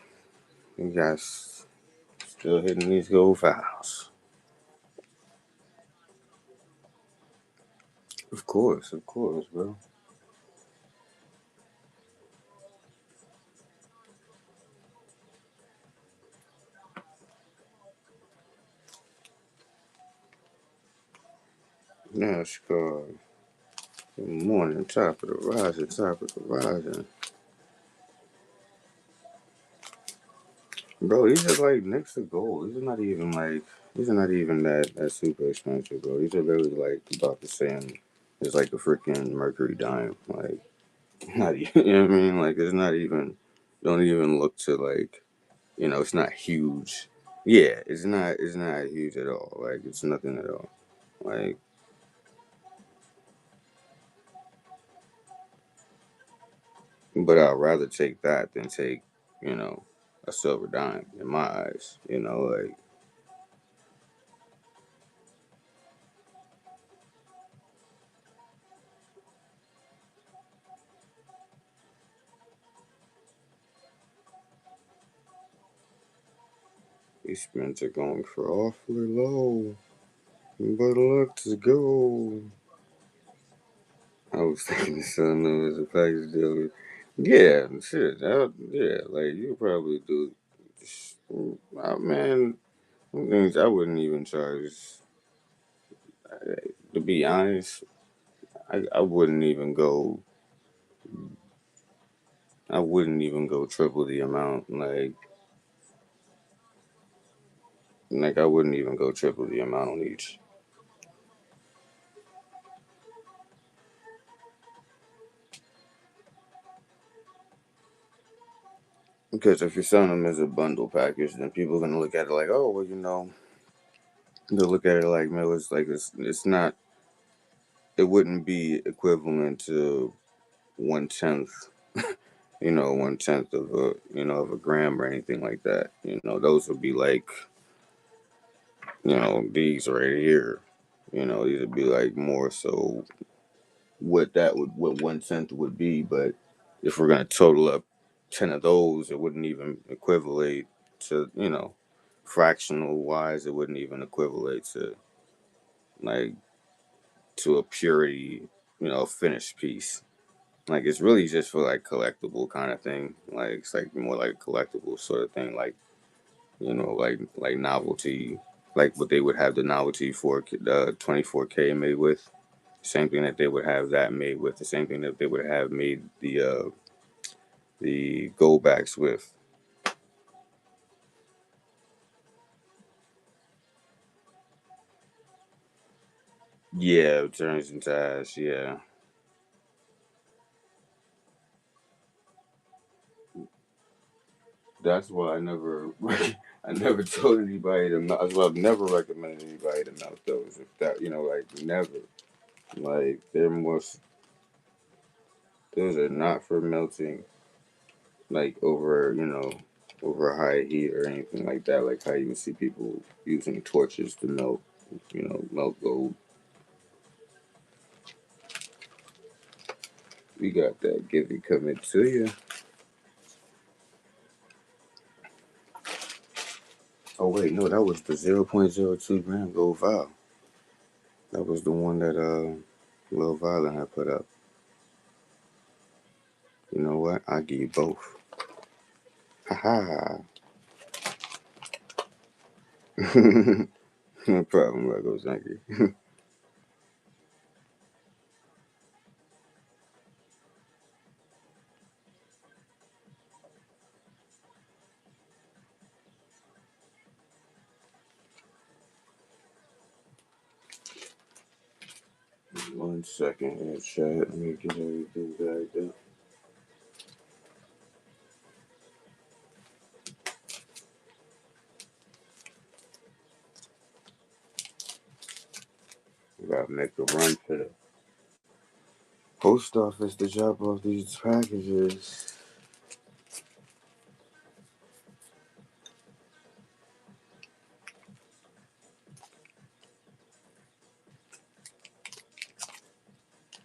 you guys still hitting these gold fouls. Of course, bro. NASCAR. Good morning, top of the rising, top of the rising. Bro, these are like next to gold. These are not even that super expensive, bro. These are literally like about the same as like a freaking Mercury dime. Like not even, you know what I mean? Like it's not even, don't even look to like, it's not huge. Yeah, it's not huge at all. Like it's nothing at all. Like, but I'd rather take that than take, you know, a silver dime in my eyes. Like these spins are going for awfully low. But let's go. I was thinking something as a package deal. Yeah, shit. Yeah, like you probably do. Man, some things I wouldn't even charge. To be honest, I wouldn't even go. I wouldn't even go triple the amount. Like I wouldn't even go triple the amount on each. Because if you're selling them as a bundle package, then people are gonna look at it like, oh, well, they'll look at it like, no, it's like it's not. It wouldn't be equivalent to 1/10, 1/10 of a gram or anything like that. Those would be like, these right here. These would be like more so what 1/10 would be. But if we're gonna total up 10 of those, it wouldn't even equivalent to, fractional wise, it wouldn't even equivalent to like to a purity, finished piece. Like it's really just for like collectible kind of thing. Like it's like more like collectible sort of thing. Like like novelty, like what they would have the novelty for the 24K made with. Same thing that they would have that made with. The same thing that they would have made the go backs with. Yeah, turns into ash. Yeah, that's why I never I never told anybody to melt. That's why I've never recommended anybody to melt those. If that like never. Like they're more. Those are not for melting, like over high heat or anything like that. Like how you would see people using torches to melt gold. We got that giving coming to you. Oh wait, no, that was the 0.02 gram gold vial. That was the one that Lil Violent had put up. You know what? I'll give you both. Ha ha. No problem, Lego. Thank you. 1 second here, chat. Let me get everything back up. Gotta make a run to the post office to drop off these packages.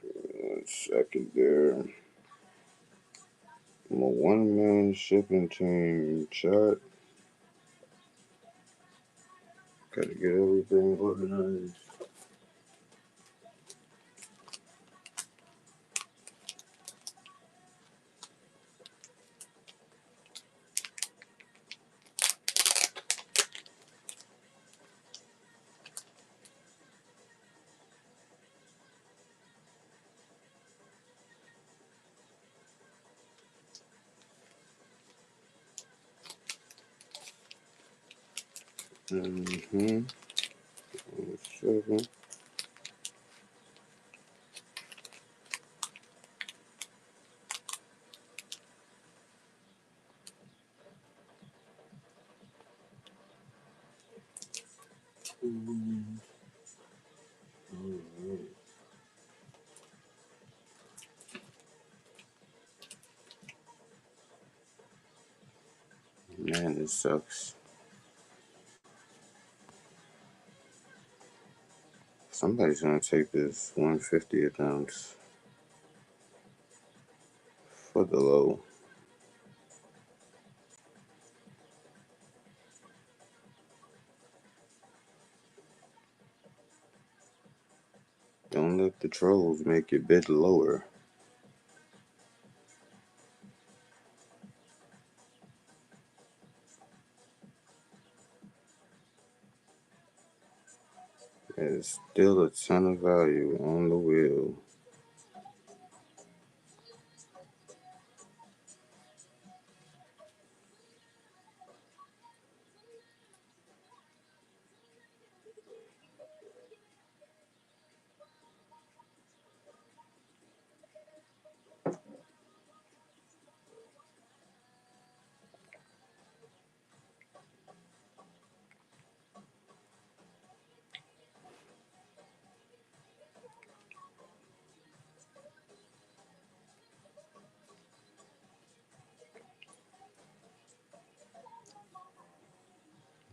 One second there. I'm a one-man shipping team, chat. Gotta get everything organized. Mm-hmm. 1 second. Man, this sucks. Somebody's gonna take this 150th ounce for the low. Don't let the trolls make your bid lower. There's still a ton of value on the wheel.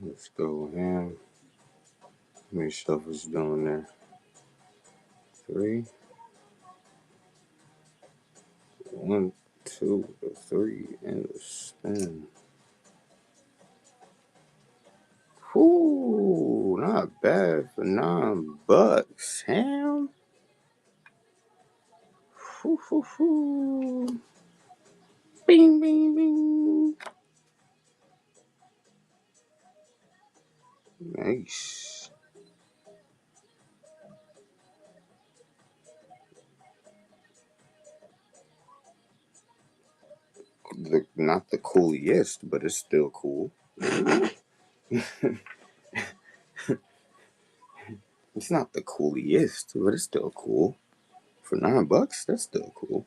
Let's go ham. How many shuffles doing there? 3. 1, 2, 3, and a spin. Whoo, not bad for $9. Ham. Whoo, whoo, whoo. Bing, bing, bing. Nice. Not the coolest, but it's still cool. It's not the coolest, but it's still cool. For $9, that's still cool.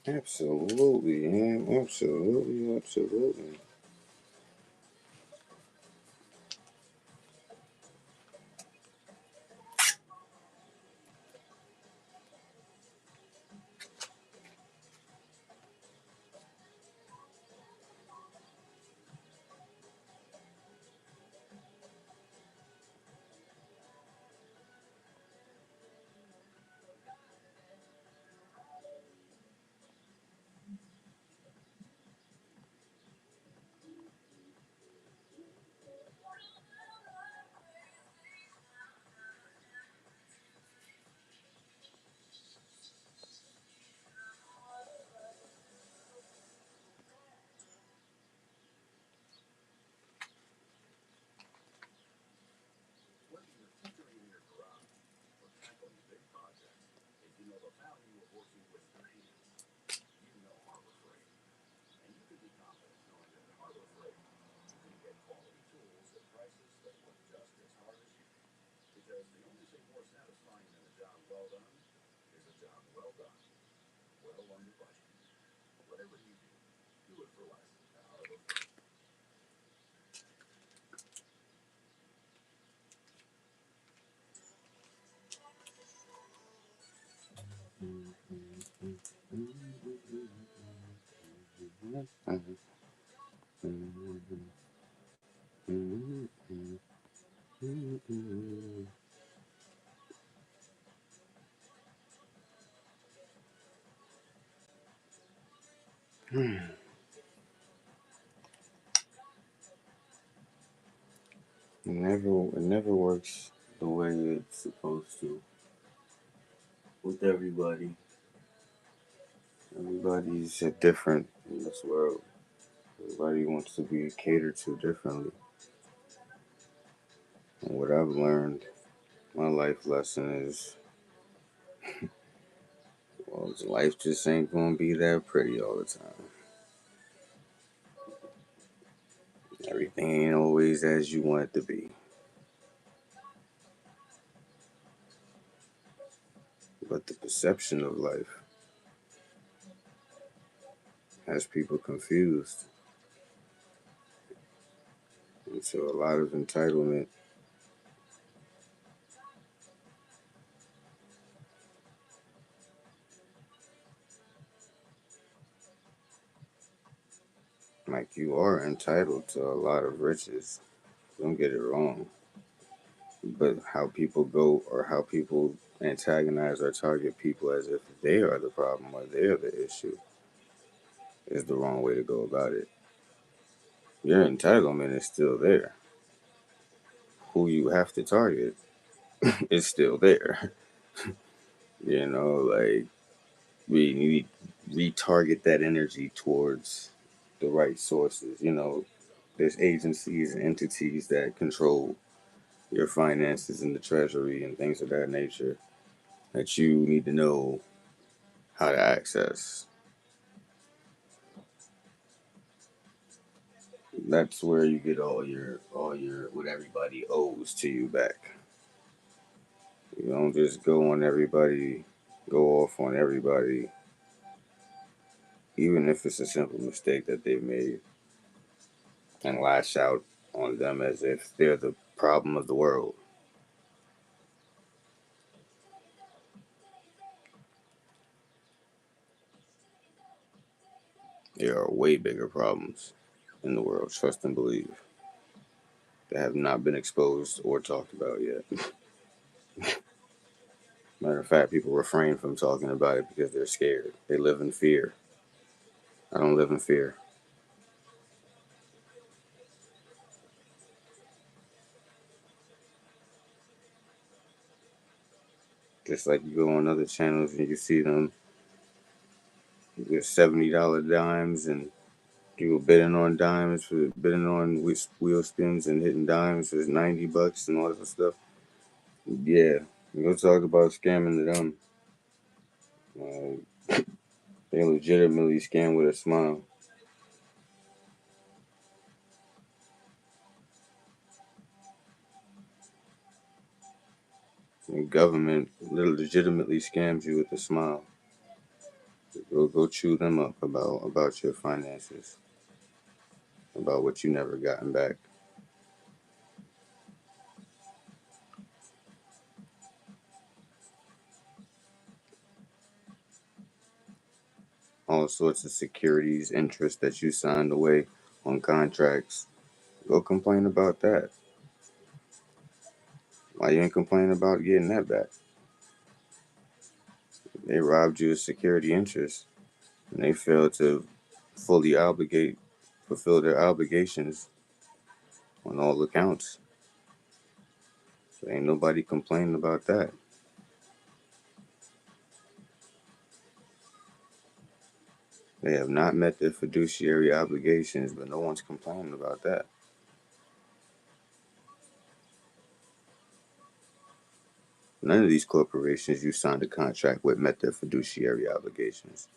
Absolutely, man. Absolutely, absolutely. Well done is a job well done. Well under budget. Whatever you do it for less. However, it never works the way it's supposed to with everybody. Everybody's different in this world. Everybody wants to be catered to differently. And what I've learned, my life lesson is, well, life just ain't gonna be that pretty all the time. Everything ain't always as you want it to be. But the perception of life has people confused. And so a lot of entitlement, like you are entitled to a lot of riches. Don't get it wrong. But how people go or how people antagonize or target people as if they are the problem or they're the issue is the wrong way to go about it. Your entitlement is still there. Who you have to target is still there. Like we need to retarget that energy towards the right sources. There's agencies and entities that control your finances in the treasury and things of that nature that you need to know how to access. That's where you get all your what everybody owes to you back. You don't just go off on everybody, even if it's a simple mistake that they've made, and lash out on them as if they're the problem of the world. There are way bigger problems in the world, trust and believe, that have not been exposed or talked about yet. Matter of fact, people refrain from talking about it because they're scared. They live in fear. I don't live in fear. Just like you go on other channels and you see them with $70 dimes and people bidding on dimes for bidding on wheel spins and hitting dimes for $90 and all that stuff. Yeah, go talk about scamming them. They legitimately scam with a smile. And government legitimately scams you with a smile. Go chew them up about your finances, about what you never gotten back. All sorts of securities, interest that you signed away on contracts. Go complain about that. Why you ain't complaining about getting that back? They robbed you of security interest, and they failed to fully fulfill their obligations on all accounts. So ain't nobody complaining about that. They have not met their fiduciary obligations, but no one's complaining about that. None of these corporations you signed a contract with met their fiduciary obligations.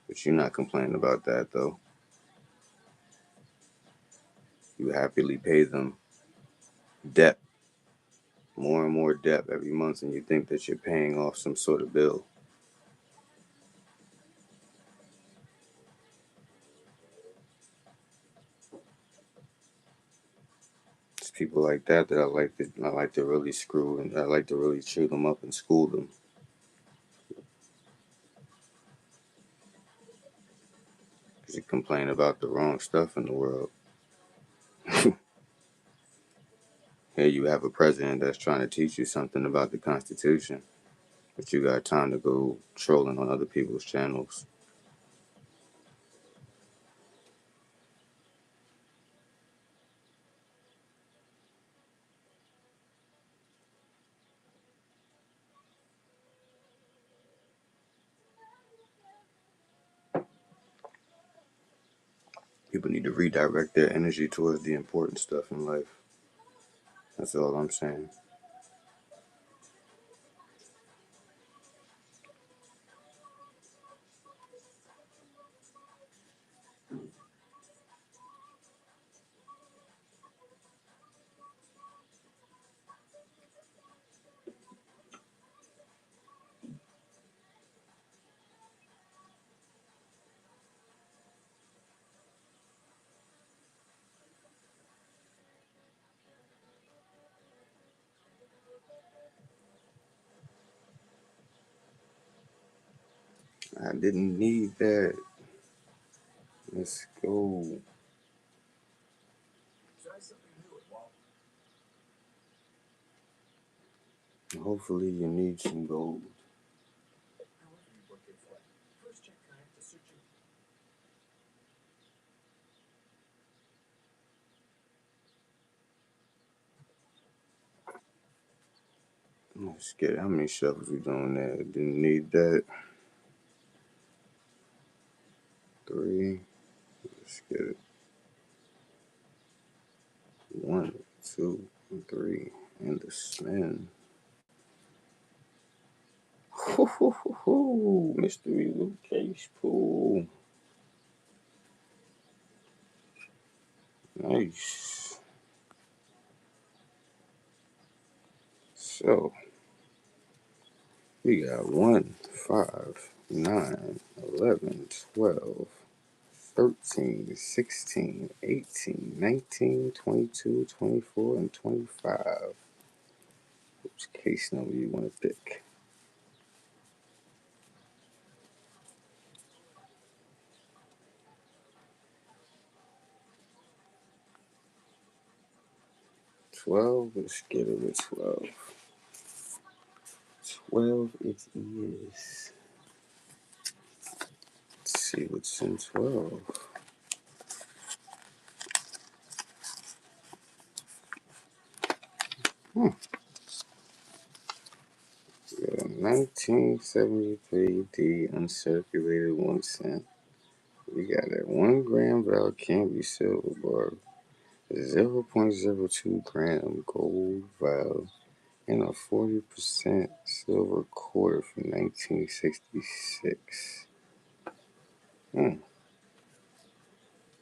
But you're not complaining about that, though. You happily pay them debt more and more debt every month, and you think that you're paying off some sort of bill. It's people like that that I like to really screw, and I like to really chew them up and school them. Because you complain about the wrong stuff in the world. Here you have a president that's trying to teach you something about the Constitution, but you got time to go trolling on other people's channels. People need to redirect their energy towards the important stuff in life. That's all I'm saying. I didn't need that. Let's go. Try something new at Walmart. Hopefully you need some gold. However you book your flight, first check kayak to search your... Let's get it. How many shuffles we doing there? Didn't need that. 3. Let's get it. 1, 2, 3. And the spin. Mystery loot case pool. Nice. So we got 1, 5, 9, 11, 12, 13, 16, 18, 19, 22, 24, and 25. Which case number you want to pick? Let's get it with 12. 12 it is. Let's see what's in 12. We got a 1973D uncirculated 1 cent. We got a 1 gram Val Canby silver bar, 0.02 gram gold vial, and a 40% silver quarter from 1966.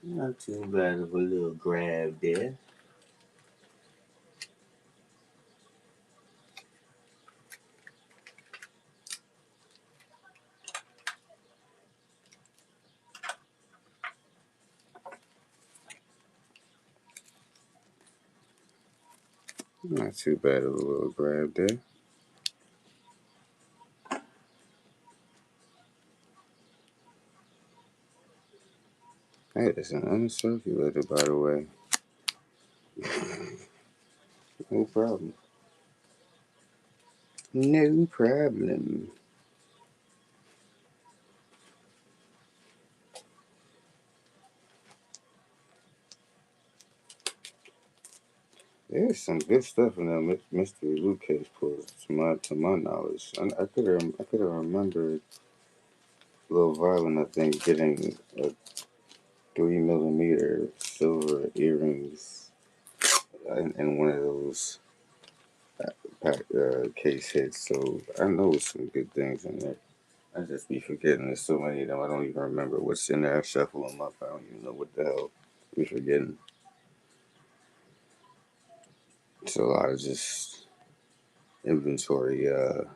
Not too bad of a little grab there. Not too bad of a little grab there. Hey, it's an uncirculated, by the way. No problem. No problem. There's some good stuff in that mystery loot case pull, to my knowledge. I could have remembered Lil Violent, I think, getting a 3mm silver earrings in one of those case hits. So I know some good things in there. I just be forgetting. There's so many of them. I don't even remember what's in there. I shuffle them up. I don't even know what the hell we forgetting. It's a lot of just inventory that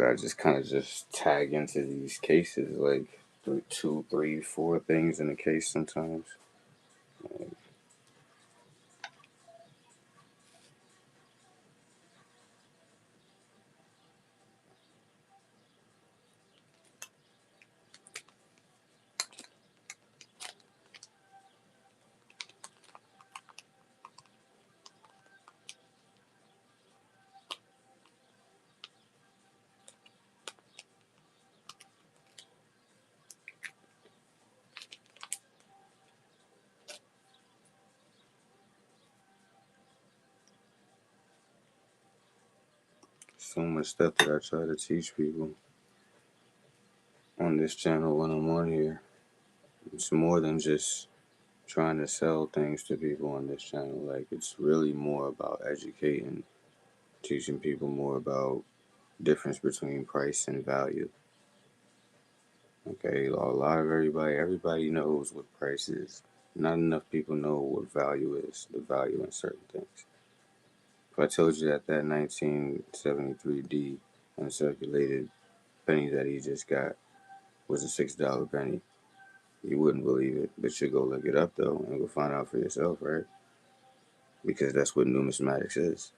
I just kind of just tag into these cases, like two, three, four things in a case sometimes. So much stuff that I try to teach people on this channel when I'm on here. It's more than just trying to sell things to people on this channel. Like, it's really more about educating, teaching people more about difference between price and value. Okay, a lot of everybody knows what price is. Not enough people know what value is, the value in certain things. If I told you that that 1973D uncirculated penny that he just got was a $6 penny, you wouldn't believe it. But you go look it up though and go find out for yourself, right? Because that's what numismatics is.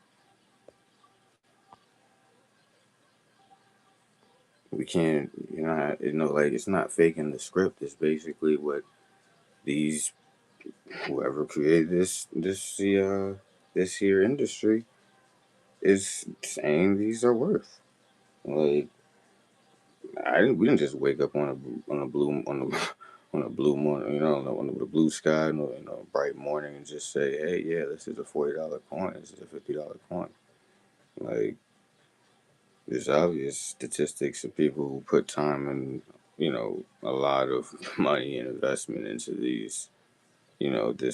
We can't, like it's not faking the script. It's basically what these whoever created this here industry is saying these are worth. Like we didn't just wake up on a blue on a on a blue morning, on the blue sky, bright morning, and just say, hey, yeah, this is a $40 coin, this is a $50 coin. Like there's obvious statistics of people who put time and a lot of money and investment into this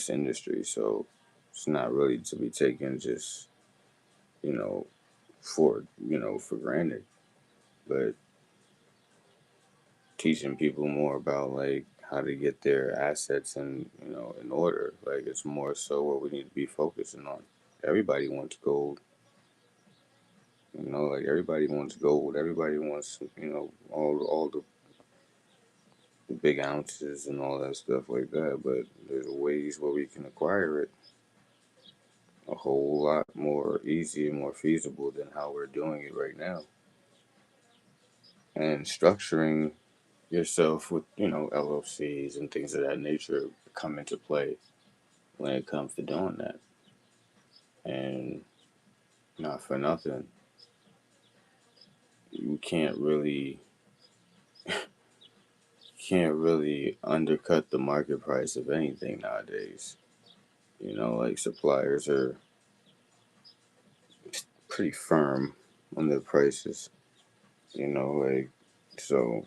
industry. So it's not really to be taken just you know for granted. But teaching people more about like how to get their assets in order, like it's more so what we need to be focusing on. Everybody wants gold. Like everybody wants gold. Everybody wants all the big ounces and all that stuff like that. But there's ways where we can acquire it a whole lot more easy and more feasible than how we're doing it right now. And structuring yourself with LLCs and things of that nature come into play when it comes to doing that. And not for nothing, you can't really undercut the market price of anything nowadays. Like suppliers are pretty firm on their prices. Like so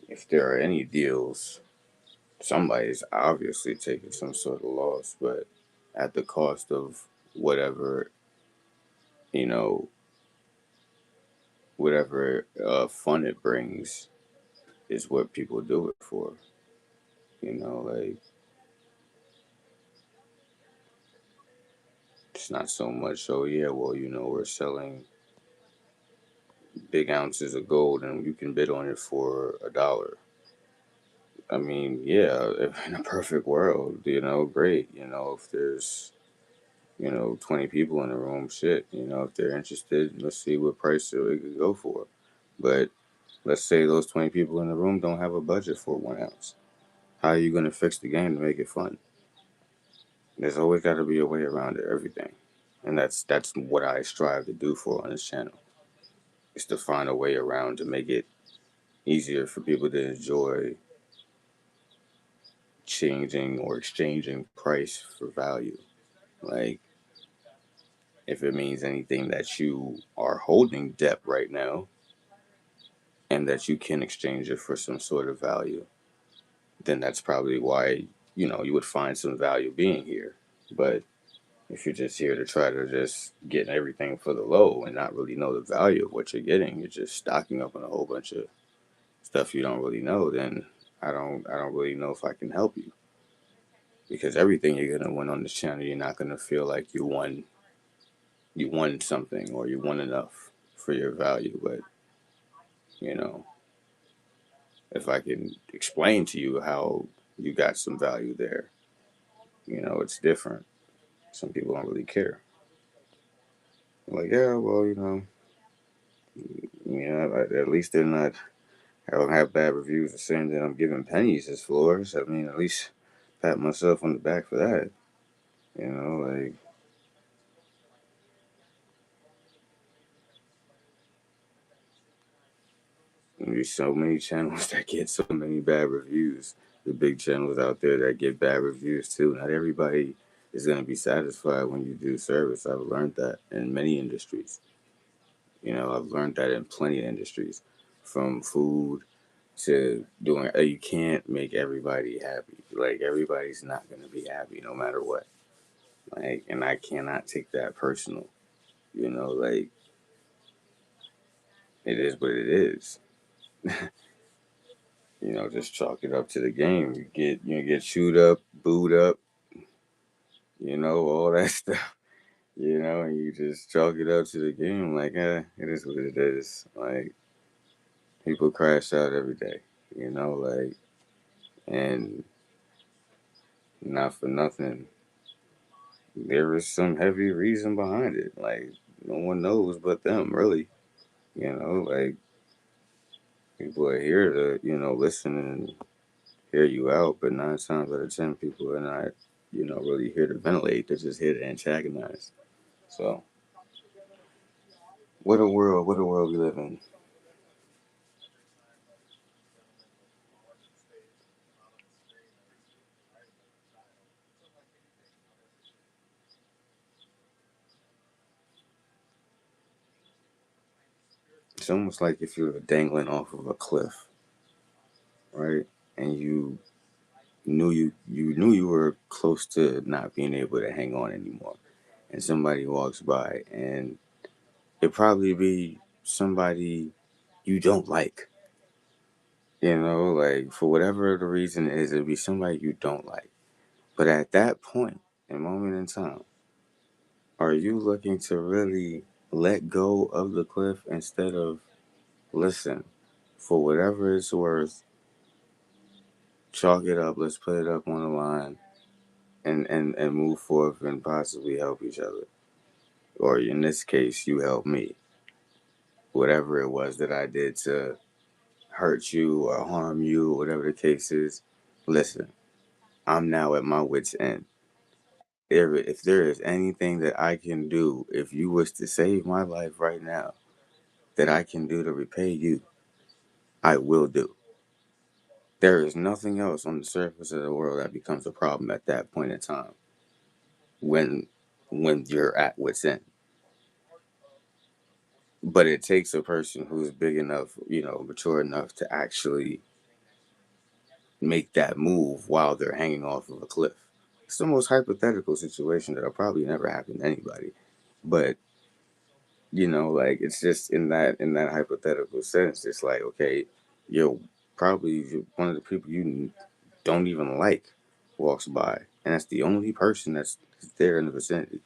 if there are any deals, somebody's obviously taking some sort of loss, but at the cost of whatever you know whatever fun it brings is what people do it for. Like it's not so much. So yeah, well, we're selling big ounces of gold, and you can bid on it for $1. I mean, yeah, if in a perfect world, great. If there's 20 people in the room, shit. If they're interested, let's see what price it could go for. But let's say those 20 people in the room don't have a budget for 1 ounce. How are you going to fix the game to make it fun? There's always got to be a way around it, everything. And that's what I strive to do for on this channel. Is to find a way around to make it easier for people to enjoy changing or exchanging price for value. Like, if it means anything that you are holding debt right now and that you can exchange it for some sort of value, then that's probably why, you would find some value being here. But if you're just here to try to just get everything for the low and not really know the value of what you're getting, you're just stocking up on a whole bunch of stuff you don't really know, then I don't really know if I can help you. Because everything you're gonna win on this channel, you're not gonna feel like you won you won something or you won enough for your value. But, you know, if I can explain to you how you got some value there, it's different. Some people don't really care. Like, yeah, well, at least they're not. I don't have bad reviews of saying that I'm giving pennies as floors. I mean, at least pat myself on the back for that. Like there's so many channels that get so many bad reviews. The big channels out there that get bad reviews too. Not everybody is gonna be satisfied when you do service. I've learned that in many industries. I've learned that in plenty of industries, from food to doing. You can't make everybody happy. Like everybody's not gonna be happy no matter what. Like, and I cannot take that personal. Like it is what it is. Just chalk it up to the game. You get chewed up, booed up, all that stuff. And you just chalk it up to the game. Like, it is what it is. Like, people crash out every day. Like, and not for nothing. There is some heavy reason behind it. Like, no one knows but them, really. Like, people are here to, listen and hear you out, but 9 times out of 10, people are not, really here to ventilate. They're just here to antagonize. So, what a world we live in. It's almost like if you were dangling off of a cliff, right? And you knew you were close to not being able to hang on anymore. And somebody walks by, and it probably be somebody you don't like. Like for whatever the reason is, it'd be somebody you don't like. But at that point, and moment in time, are you looking to really let go of the cliff instead of listen, for whatever it's worth, chalk it up, let's put it up on the line and move forth and possibly help each other. Or in this case, you help me. Whatever it was that I did to hurt you or harm you, whatever the case is, listen, I'm now at my wit's end. If there is anything that I can do, if you was to save my life right now, that I can do to repay you, I will do. There is nothing else on the surface of the world that becomes a problem at that point in time when you're at wit's end. But it takes a person who's big enough, mature enough to actually make that move while they're hanging off of a cliff. It's the most hypothetical situation that'll probably never happen to anybody. But like it's just in that hypothetical sense, it's like, okay, you're probably one of the people you don't even like walks by, and that's the only person that's there in the vicinity.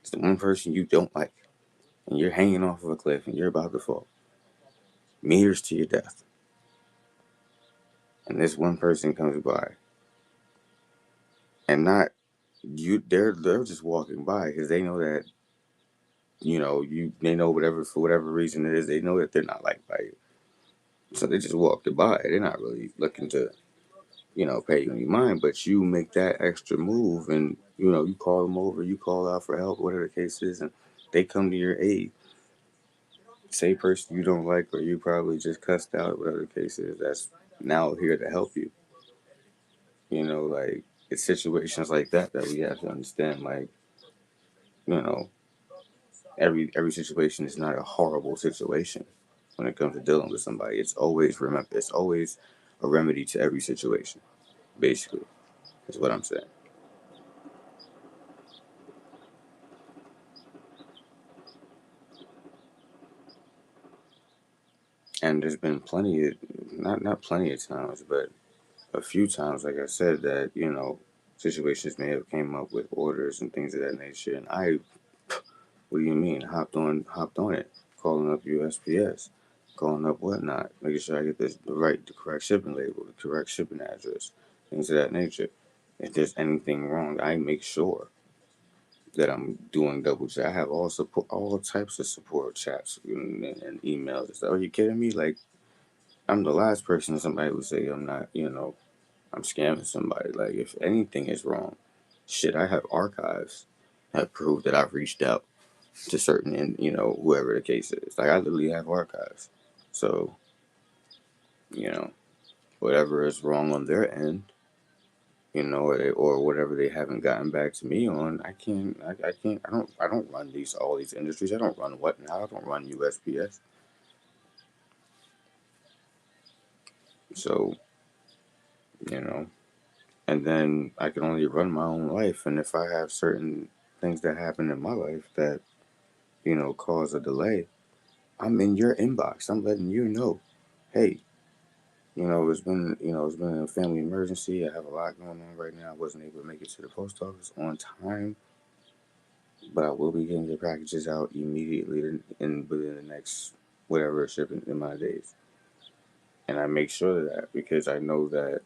It's the one person you don't like, and you're hanging off of a cliff and you're about to fall meters to your death, and this one person comes by, and not you. They're just walking by because they know that they know whatever, for whatever reason it is, they know that they're not liked by you, so they just walked it by. They're not really looking to pay you any mind, but you make that extra move and, you call them over, you call out for help, whatever the case is, and they come to your aid. Say person you don't like or you probably just cussed out, whatever the case is, that's now here to help you. Like it's situations like that we have to understand. Like, you know, every situation is not a horrible situation when it comes to dealing with somebody. It's always a remedy to every situation, basically, is what I'm saying. And there's been plenty of, not plenty of times, but a few times, like I said, that situations may have came up with orders and things of that nature, and I What do you mean? Hopped on it, calling up USPS, calling up whatnot, making sure I get the correct shipping label, the correct shipping address, things of that nature. If there's anything wrong, I make sure that I'm doing double check. I have all types of support chats and emails and stuff. Are you kidding me? Like, I'm the last person somebody would say I'm not, I'm scamming somebody. Like, if anything is wrong, shit, I have archives that prove that I've reached out to certain, and whoever the case is. Like, I literally have archives. So, you know, whatever is wrong on their end, or whatever they haven't gotten back to me on, I don't run all these industries. I don't run whatnot. I don't run USPS. So, you know, and then I can only run my own life. And if I have certain things that happen in my life that, cause a delay, I'm in your inbox. I'm letting you know, hey, it's been a family emergency. I have a lot going on right now. I wasn't able to make it to the post office on time, but I will be getting your packages out immediately within the next whatever shipping in my days. And I make sure of that because I know that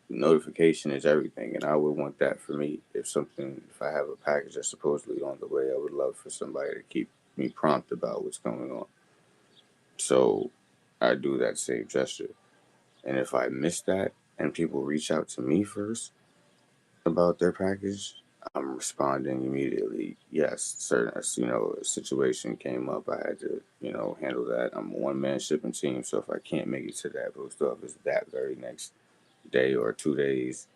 notification is everything, and I would want that for me. If I have a package that's supposedly on the way, I would love for somebody to keep me prompt about what's going on. So I do that same gesture. And if I miss that and people reach out to me first about their package, I'm responding immediately. Yes, certain, a situation came up, I had to, handle that. I'm a one man shipping team, so if I can't make it to that post office that very next day or 2 days,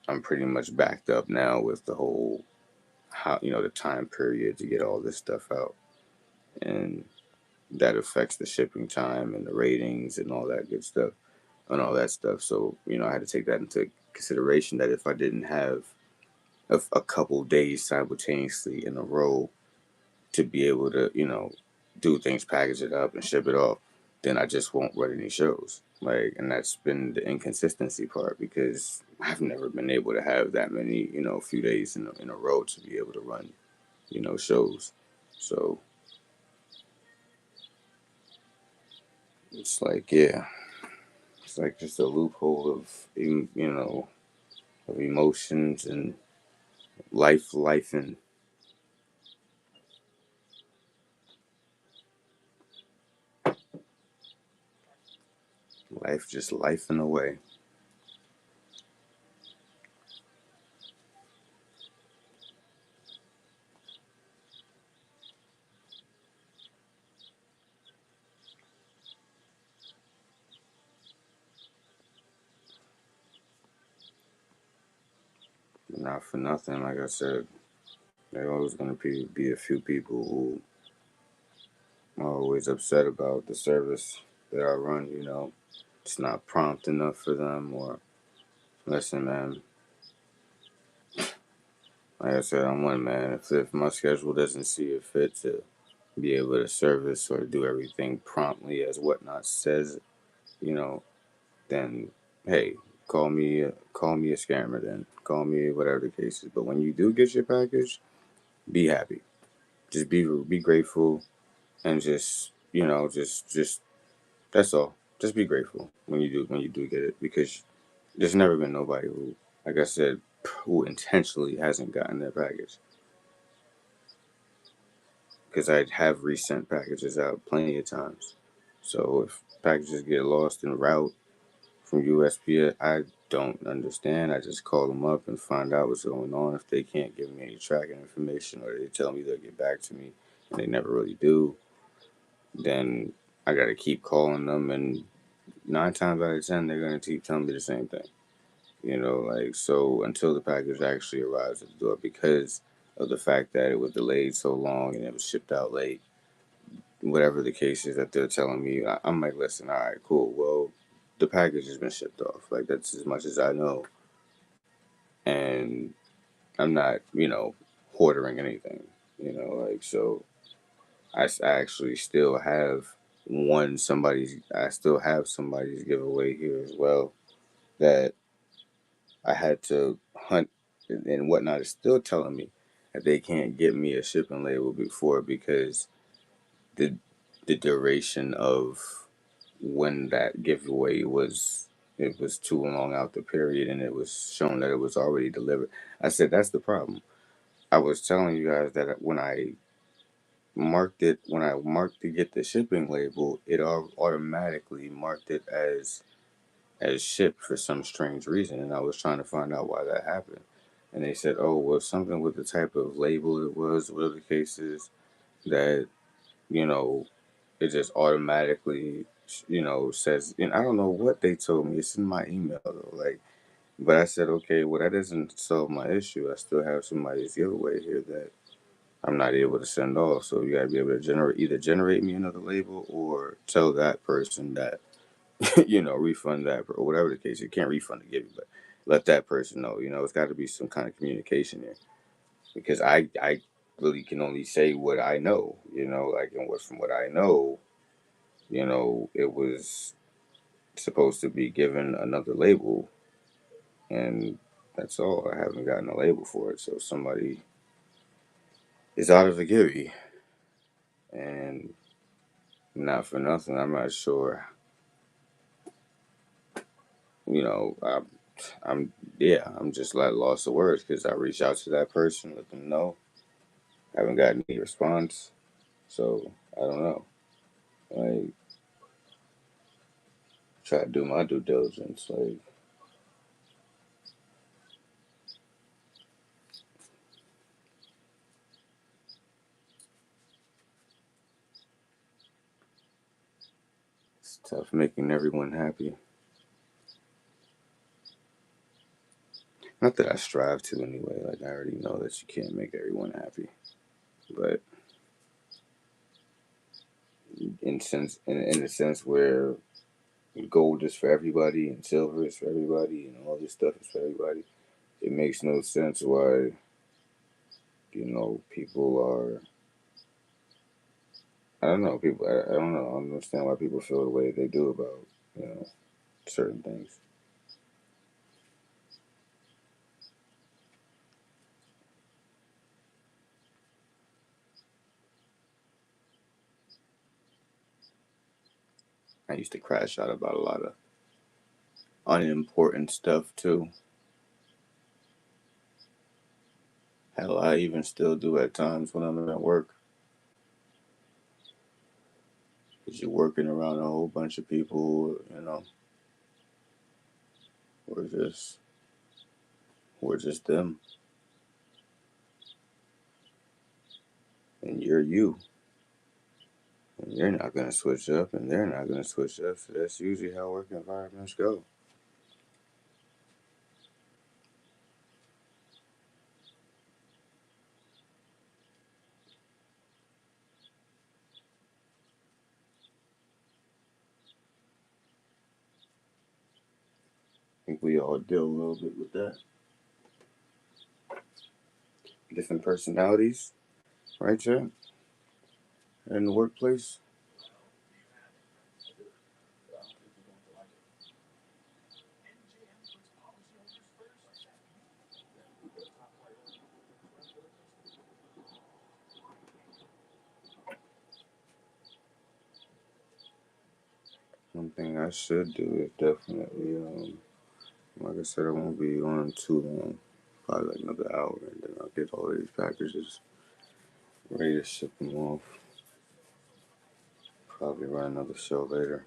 I'm pretty much backed up now with the whole the time period to get all this stuff out, and that affects the shipping time and the ratings and all that good stuff and all that stuff. So I had to take that into consideration that if I didn't have a couple days simultaneously in a row to be able to do things, package it up and ship it off, then I just won't run any shows. Like, and that's been the inconsistency part because I've never been able to have that many few days in a row to be able to run shows. So it's like, yeah, it's like just a loophole of emotions and life and life just life in a way. Not for nothing, like I said, there always gonna be a few people who are always upset about the service that I run. It's not prompt enough for them, or listen, man. Like I said, I'm one man. If my schedule doesn't see it fit to be able to service or do everything promptly as whatnot says, you know, then hey, call me a scammer. Then call me whatever the case is. But when you do get your package, be happy. Just be grateful and just just that's all. Just be grateful when you do get it because there's never been nobody who, like I said, who intentionally hasn't gotten their package. Because I have resent packages out plenty of times. So if packages get lost en route from USPS, I don't understand. I just call them up and find out what's going on. If they can't give me any tracking information or they tell me they'll get back to me and they never really do, then I got to keep calling them. And 9 times out of 10, they're going to keep telling me the same thing. Like, so until the package actually arrives at the door, because of the fact that it was delayed so long and it was shipped out late, whatever the case is that they're telling me, I'm like, listen, all right, cool. Well, the package has been shipped off. Like, that's as much as I know. And I'm not, hoarding anything, like, so I actually still have I still have somebody's giveaway here as well that I had to hunt and whatnot is still telling me. that they can't get me a shipping label before because the the duration of when that giveaway was, it was too long out the period and it was shown that it was already delivered. I said that's the problem. I was telling you guys that when I marked to get the shipping label, it automatically marked it as shipped for some strange reason, and I was trying to find out why that happened. And they said, "Oh, well, something with the type of label it was, whatever the case is, that you know, it just automatically, says." And I don't know what they told me. It's in my email though, like. But I said, okay, well, that doesn't solve my issue. I still have somebody's giveaway here that I'm not able to send off. So you gotta be able to generate me another label or tell that person that refund that or whatever the case. You can't refund the giveaway, but let that person know. It's got to be some kind of communication there because I really can only say what I know. Like and what from what I know, it was supposed to be given another label, and that's all. I haven't gotten a label for it, so somebody is out of the givey, and not for nothing. I'm not sure. I'm yeah. I'm just like lost of words because I reached out to that person, let them know. Haven't gotten any response, so I don't know. Like try to do my due diligence. Like it's tough making everyone happy. Not that I strive to anyway. Like I already know that you can't make everyone happy, but in a sense where gold is for everybody and silver is for everybody and all this stuff is for everybody, it makes no sense why people are. I don't know people. I don't know. I don't understand why people feel the way they do about you know certain things. I used to crash out about a lot of unimportant stuff too. Hell, I even still do at times when I'm at work. Because you're working around a whole bunch of people, we're just we're just them, and you're you, and you're not gonna switch up, and they're not gonna switch up. So that's usually how work environments go. I think we all deal a little bit with that. Different personalities, right, Chad? In the workplace. One thing I should do is definitely, like I said, I won't be on too long, probably like another hour, and then I'll get all these packages ready to ship them off. Probably run another show later.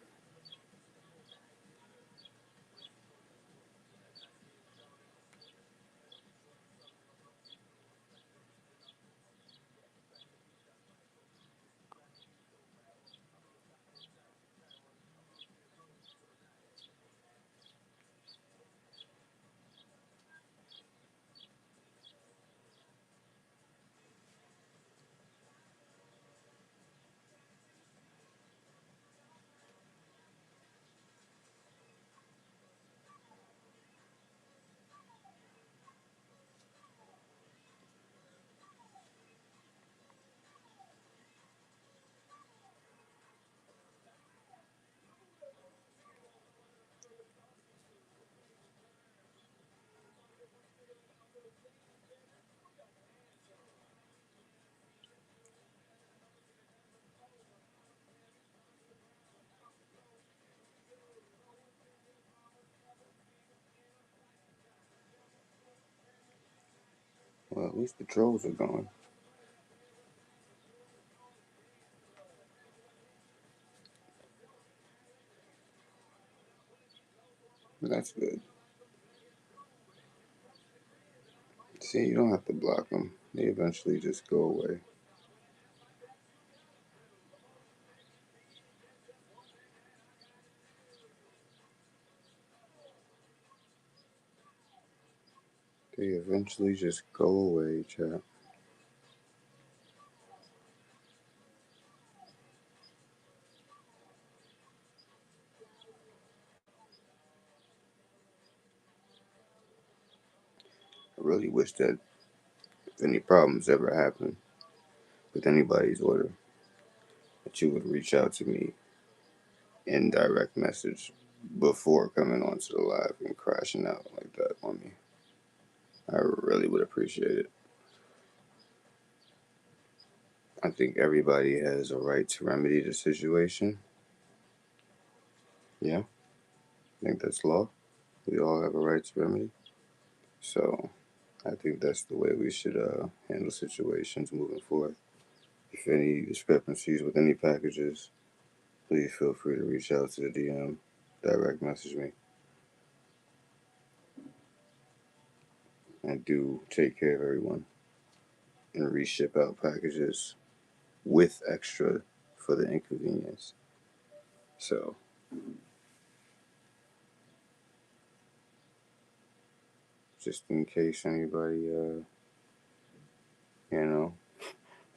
least the trolls are gone. That's good. See, you don't have to block them. They eventually just go away. They eventually just go away, chat. I really wish that if any problems ever happen with anybody's order, that you would reach out to me in direct message before coming onto the live and crashing out like that on me. I really would appreciate it. I think everybody has a right to remedy the situation. Yeah, I think that's law. We all have a right to remedy. So I think that's the way we should handle situations moving forward. If any discrepancies with any packages, please feel free to reach out to the DM, direct message me. I do take care of everyone and reship out packages with extra for the inconvenience. So, just in case anybody, you know,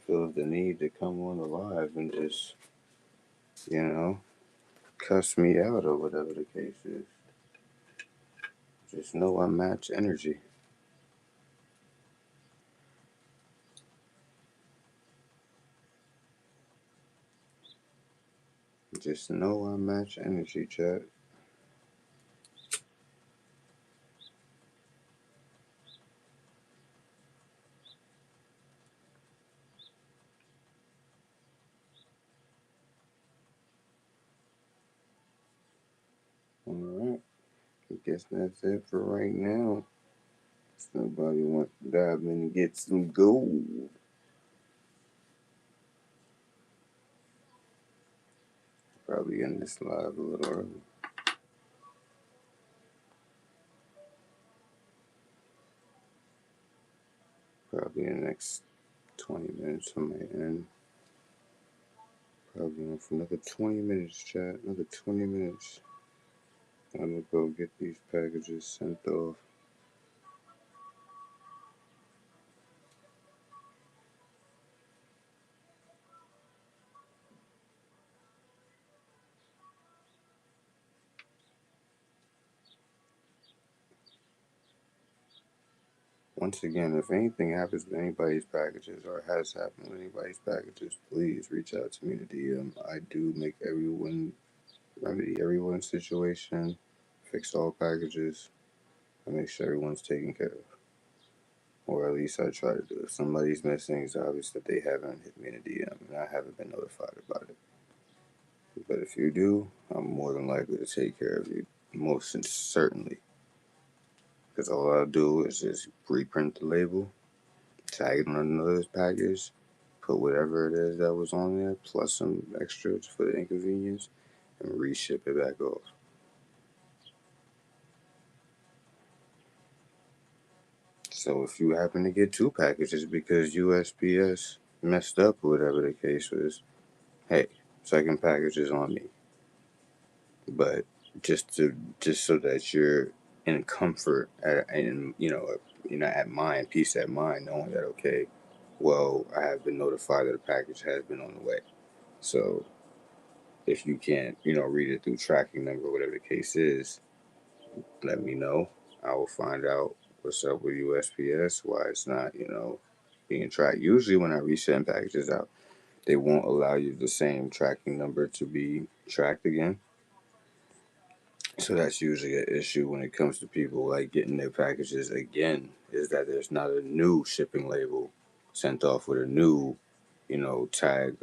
feels the need to come on the live and just, you know, cuss me out or whatever the case is, just know I match energy. Just know I match energy, chat. Alright, I guess that's it for right now. If nobody wants to dive in and get some gold, probably end this live a little early. Probably in the next 20 minutes I might end. Probably on for another 20 minutes, chat. Another 20 minutes. I'm gonna go get these packages sent off. Once again, if anything happens with anybody's packages or has happened with anybody's packages, please reach out to me to DM. I do make everyone remedy everyone's situation, fix all packages, and make sure everyone's taken care of. Or at least I try to do. If somebody's missing, it's obvious that they haven't hit me in a DM and I haven't been notified about it. But if you do, I'm more than likely to take care of you, most certainly. Because all I'll do is just reprint the label, tag it on another package, put whatever it is that was on there, plus some extras for the inconvenience, and reship it back off. So if you happen to get two packages because USPS messed up or whatever the case was, hey, second package is on me. But just so that you're in comfort and at mind, peace at mind, knowing that okay, well, I have been notified that a package has been on the way. So if you can't, read it through tracking number, whatever the case is, let me know. I will find out what's up with USPS, why it's not, being tracked. Usually when I resend packages out, they won't allow you the same tracking number to be tracked again. So that's usually an issue when it comes to people like getting their packages again, is that there's not a new shipping label sent off with a new, tag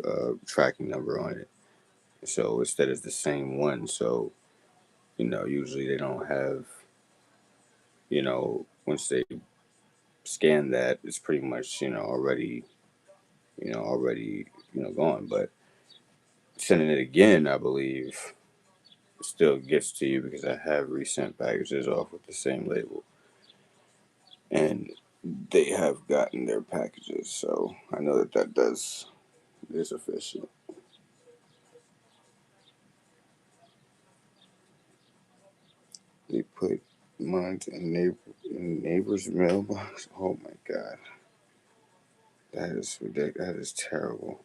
tracking number on it. So instead it's the same one. So, usually they don't have, once they scan that, it's pretty much already gone. But sending it again, I believe, still gets to you because I have resent packages off with the same label, and they have gotten their packages, so I know that is efficient. They put mine in neighbor's mailbox. Oh my god, that is ridiculous. That is terrible.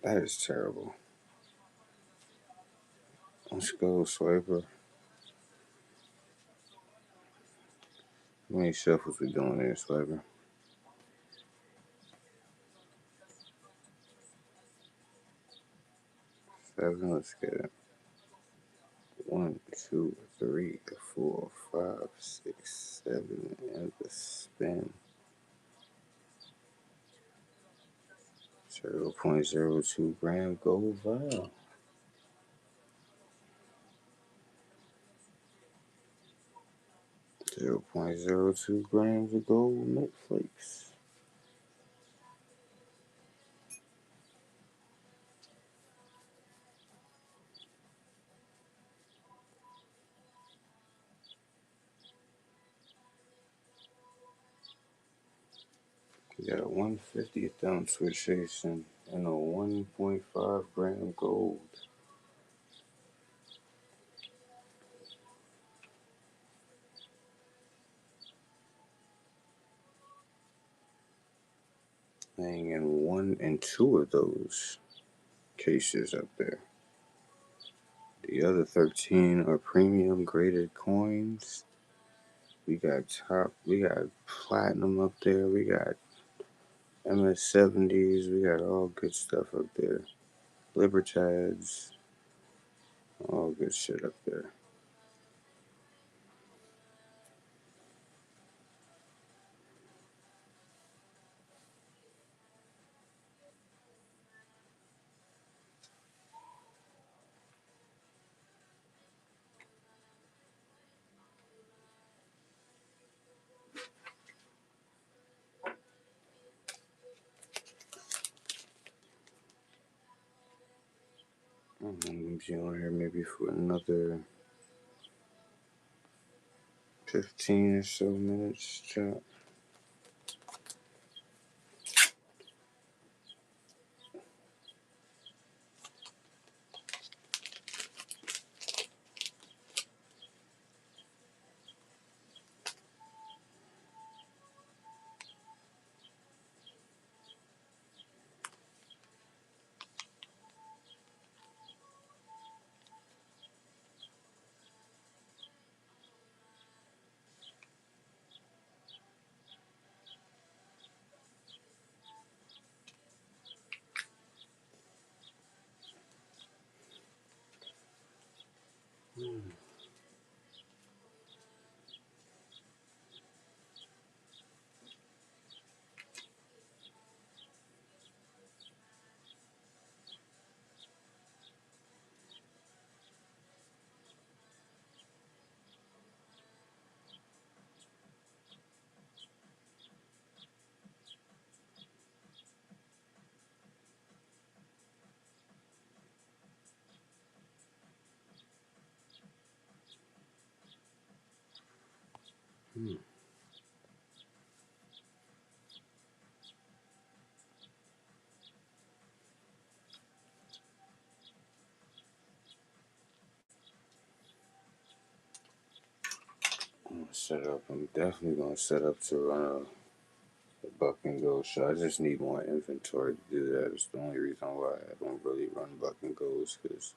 That is terrible. Let's go, Swiper. How many shuffles we doing there, Swiper? 7. Let's get it. 1, 2, 3, 4, 5, 6, 7, and the spin. 0.02 gram gold vial. 0.02 grams of gold milk flakes. We got a 1/50th ounce with chasing and a 1.5 gram gold. Laying in 1 and 2 of those cases up there. The other 13 are premium graded coins. We got platinum up there. We got MS70s. We got all good stuff up there. Libertads. All good shit up there. I'm gonna be on here maybe for another 15 or so minutes. Chop. I'm definitely gonna set up to run a buck and go shot. I just need more inventory to do that. It's the only reason why I don't really run buck and goes, because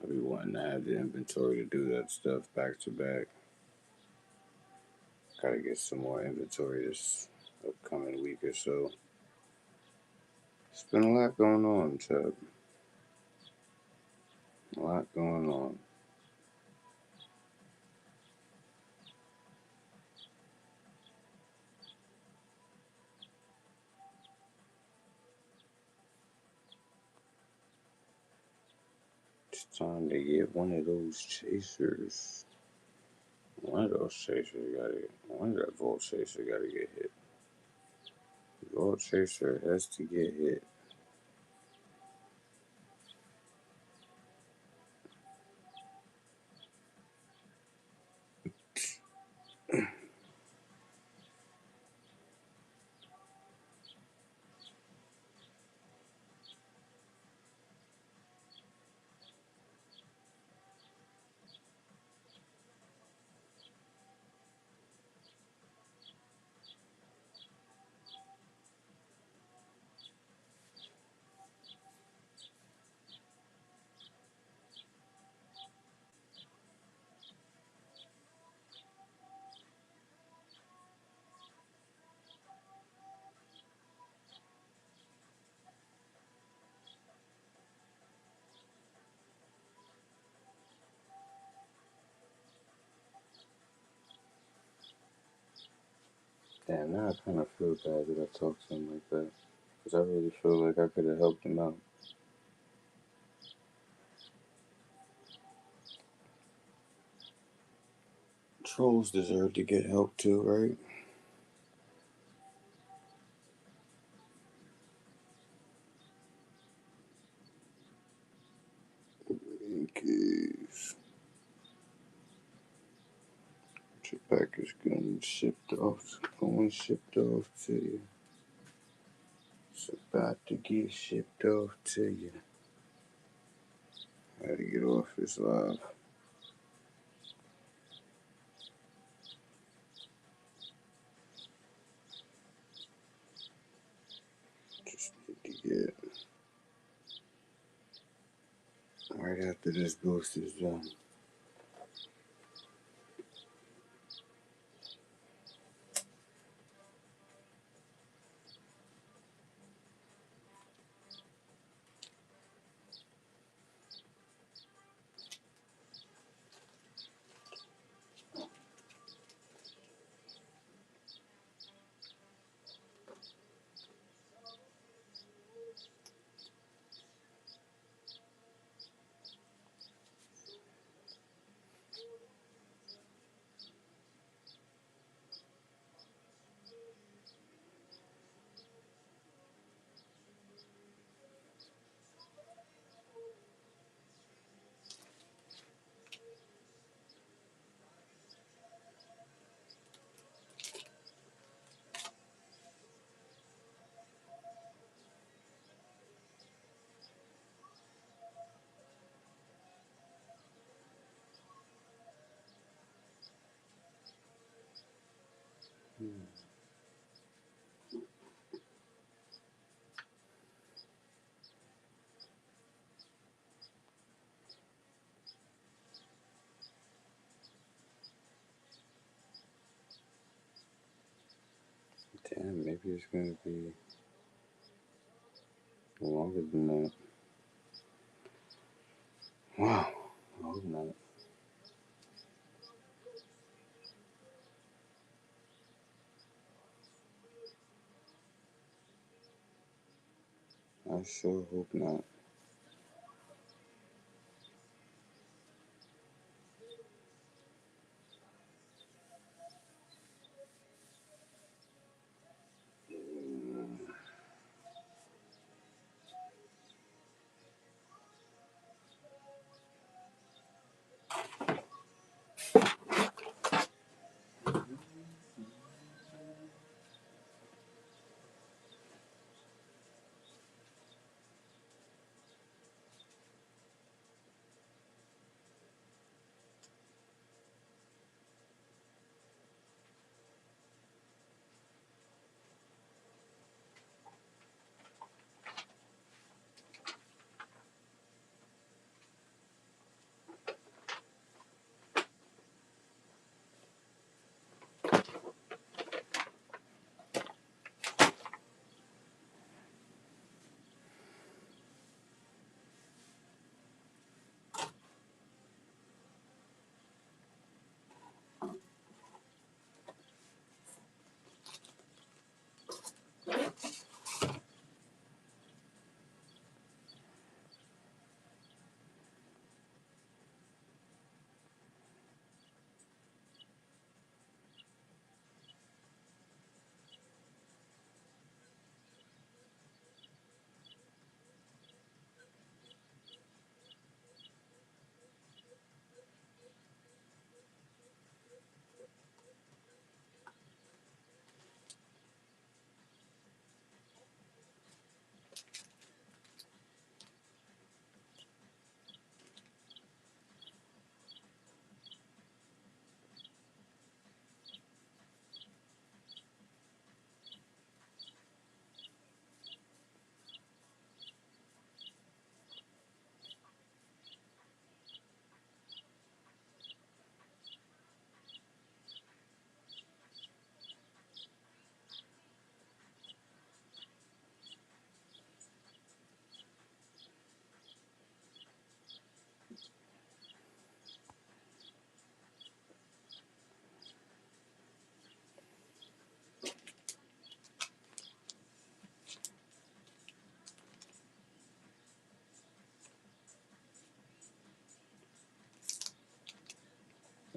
I be wanting to have the inventory to do that stuff back to back. Gotta get some more inventory this upcoming week or so. It's been a lot going on, Chubb. A lot going on. It's time to get one of those chasers. One of those chasers one of that Volt Chaser gotta get hit. Volt Chaser has to get hit. Damn, now I kind of feel bad that I talked to him like that. Because I really feel like I could have helped him out. Trolls deserve to get help too, right? In case your package going shipped off to you. It's about to get shipped off to you. I had to get off this live. Just need to get right after this boost is done. Damn, maybe it's gonna be longer than that. Wow, I hope not. I sure hope not.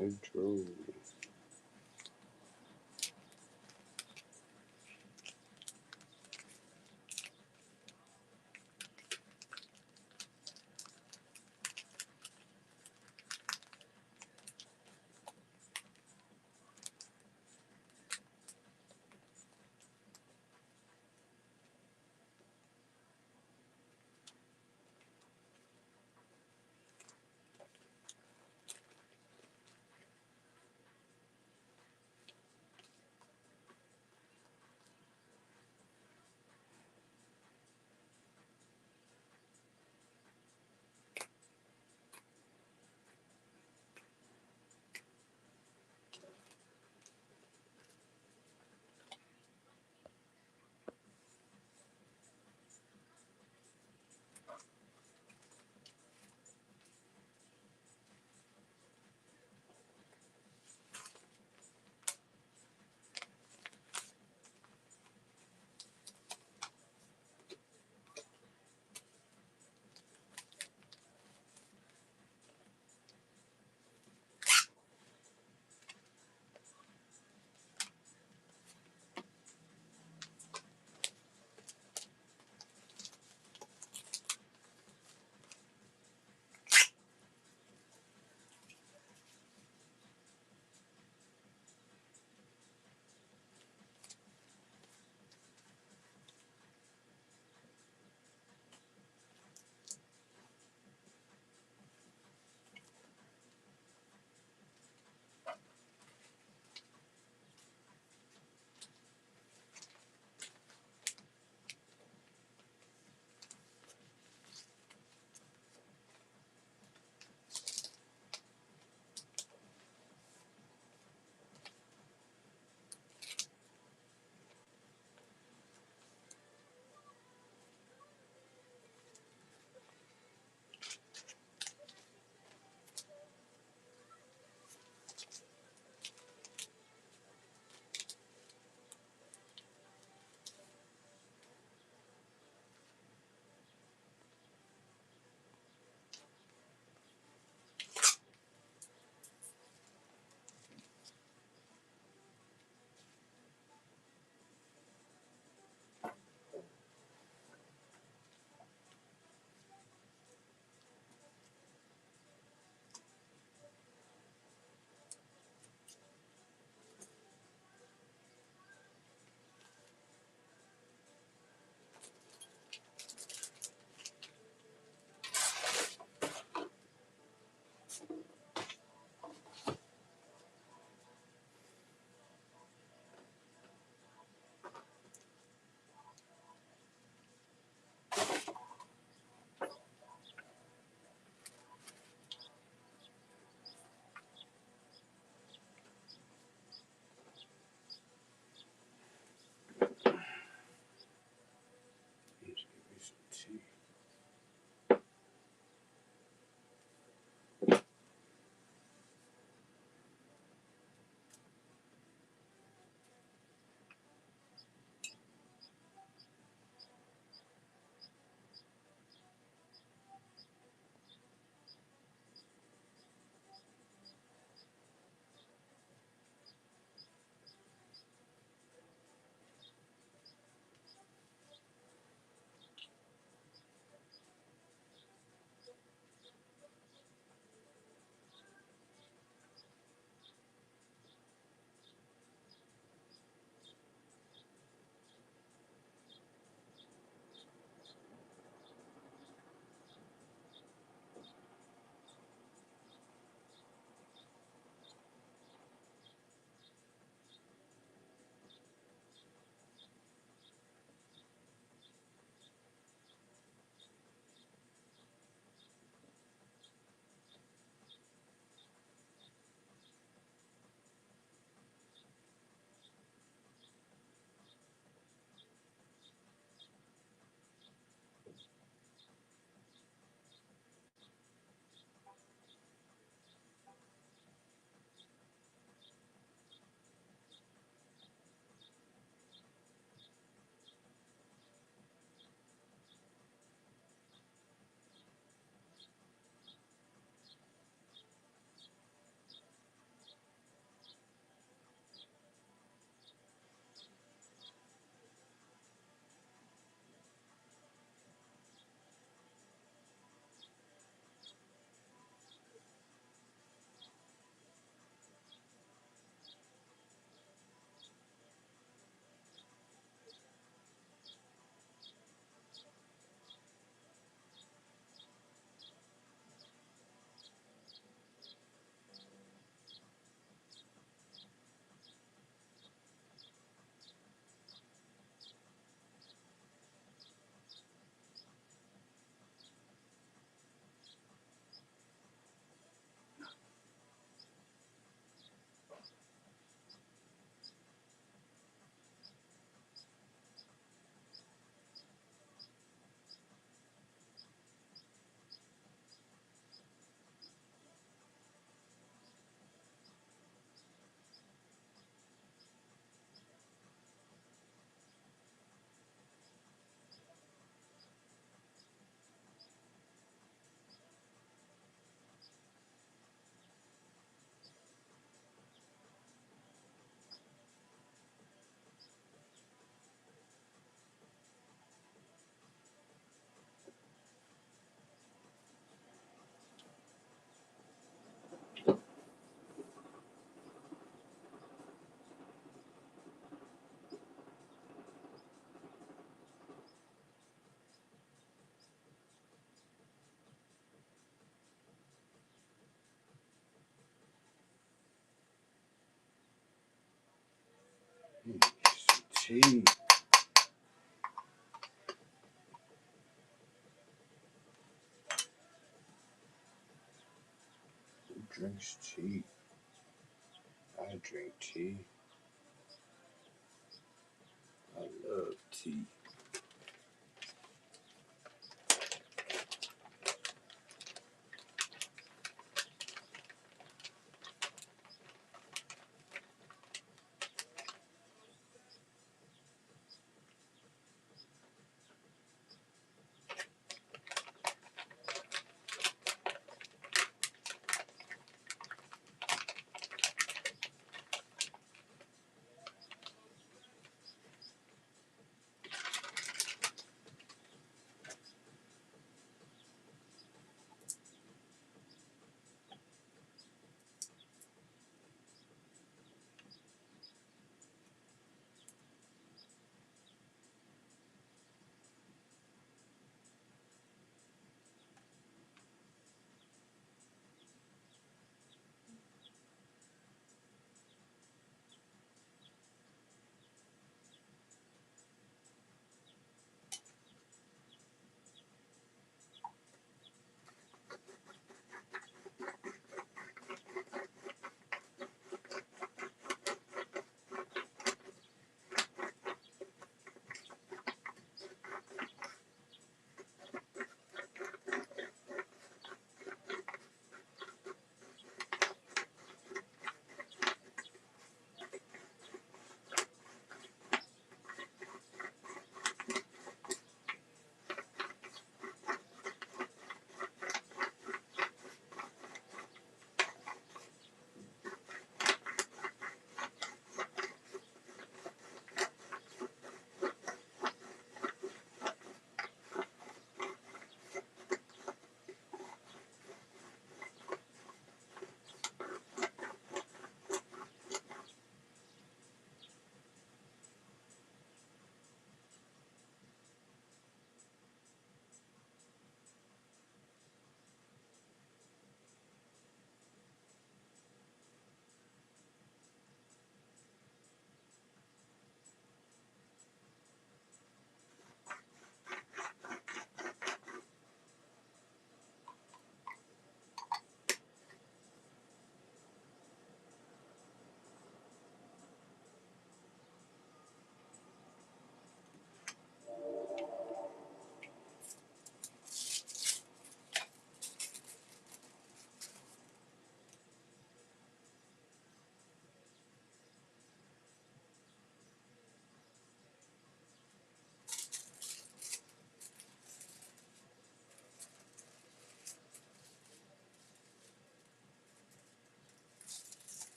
Intro. tea? Who drinks tea? I drink tea. I love tea.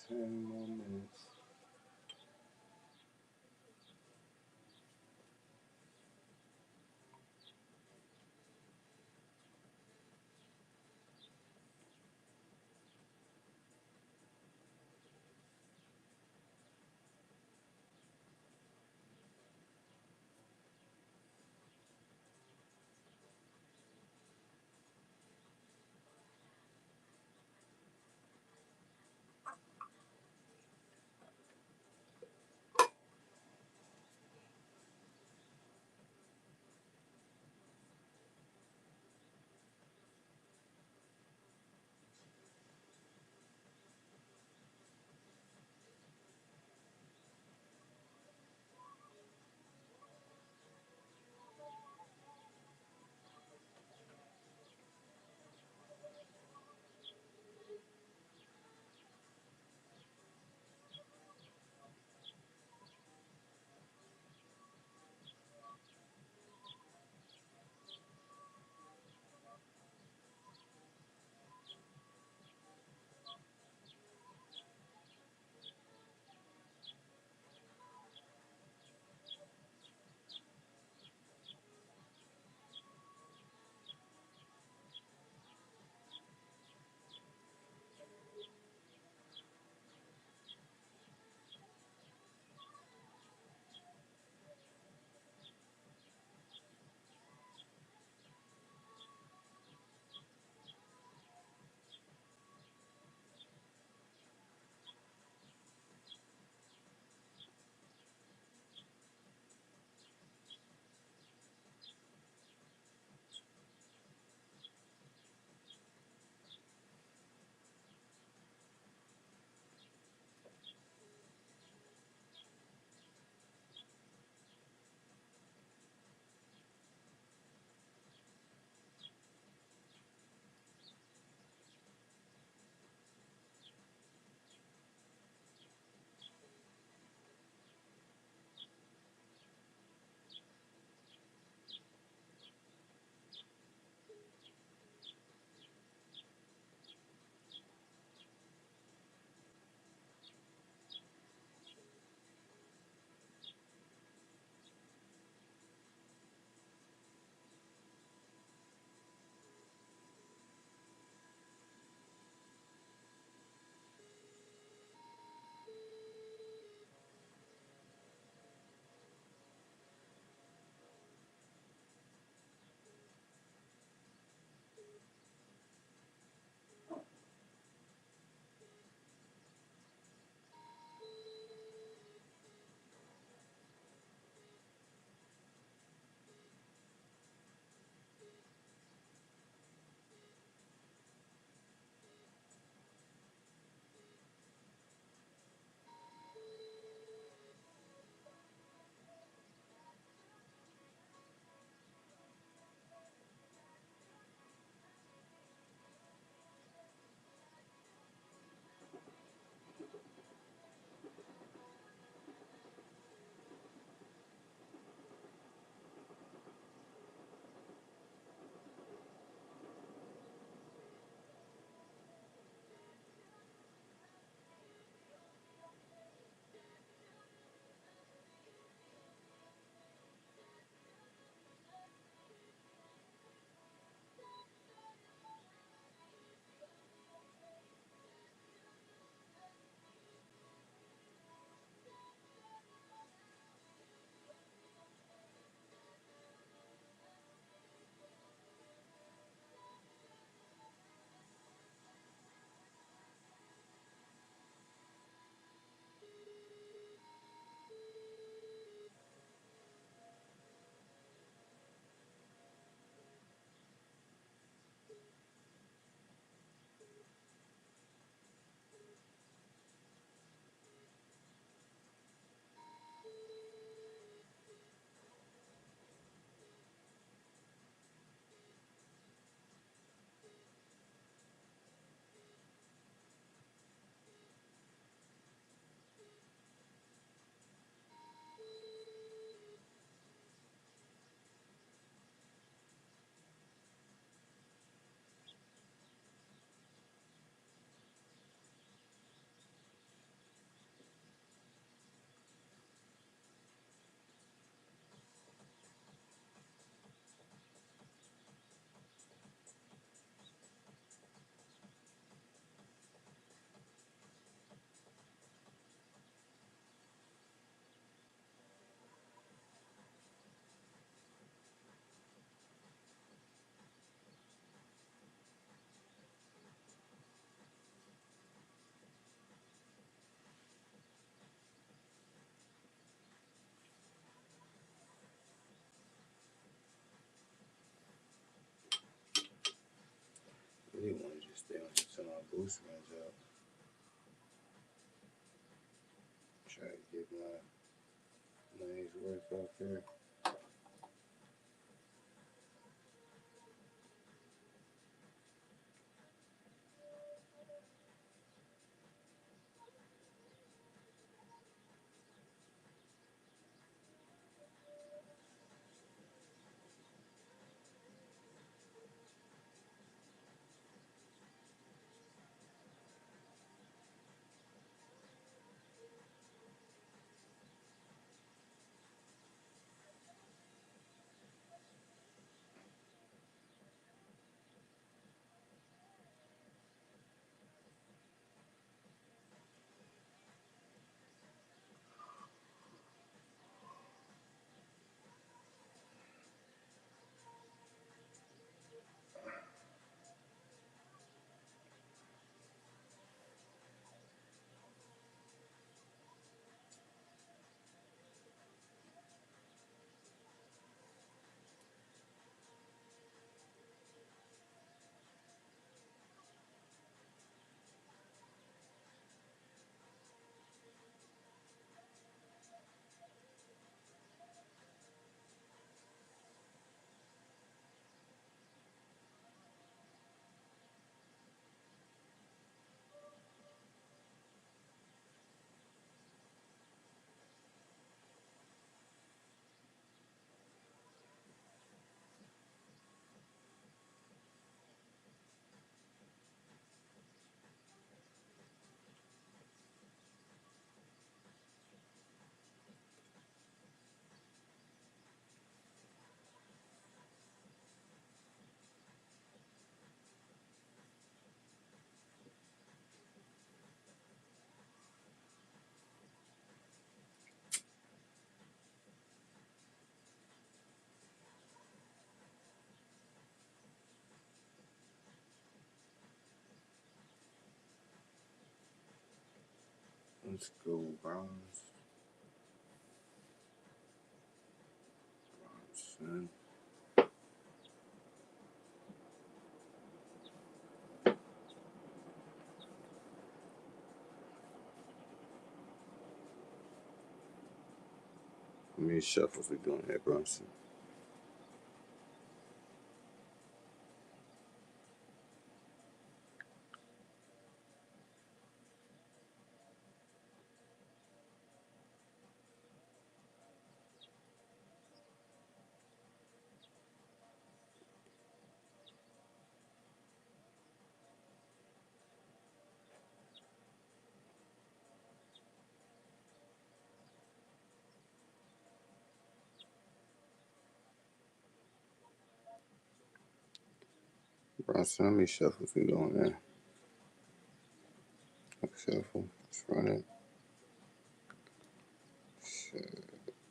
10 more minutes. boost runs up. Try to get my money's worth off here. Let's go, Browns. Bronson. How many shuffles we doing here, Bronson? Bronson, how many shuffles we doing there? Shuffle. Let's run it.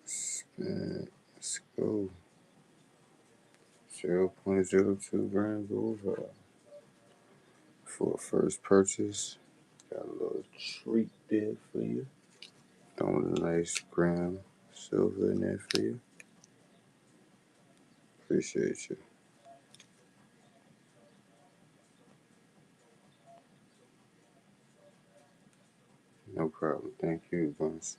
Spin. Let's go. 0.02 grand over for a first purchase. Got a little treat there for you. Throwing a nice gram silver in there for you. Appreciate you. No problem. Thank you, Bronson.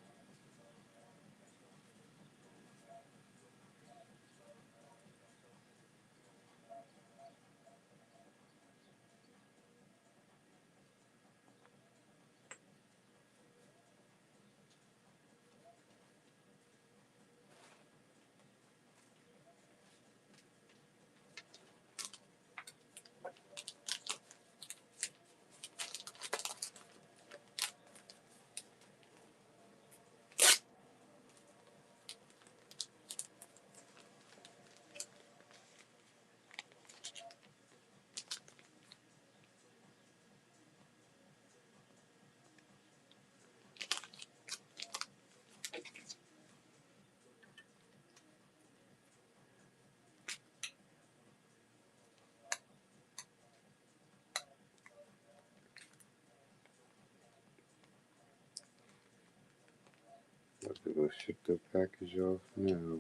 About to go ship the package off now.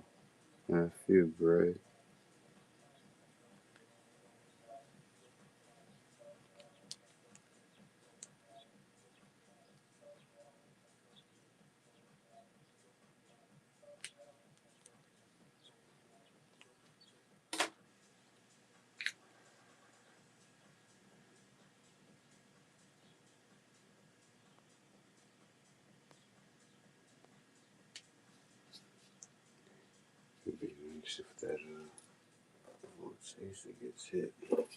And a few bread. if that little chaser gets hit before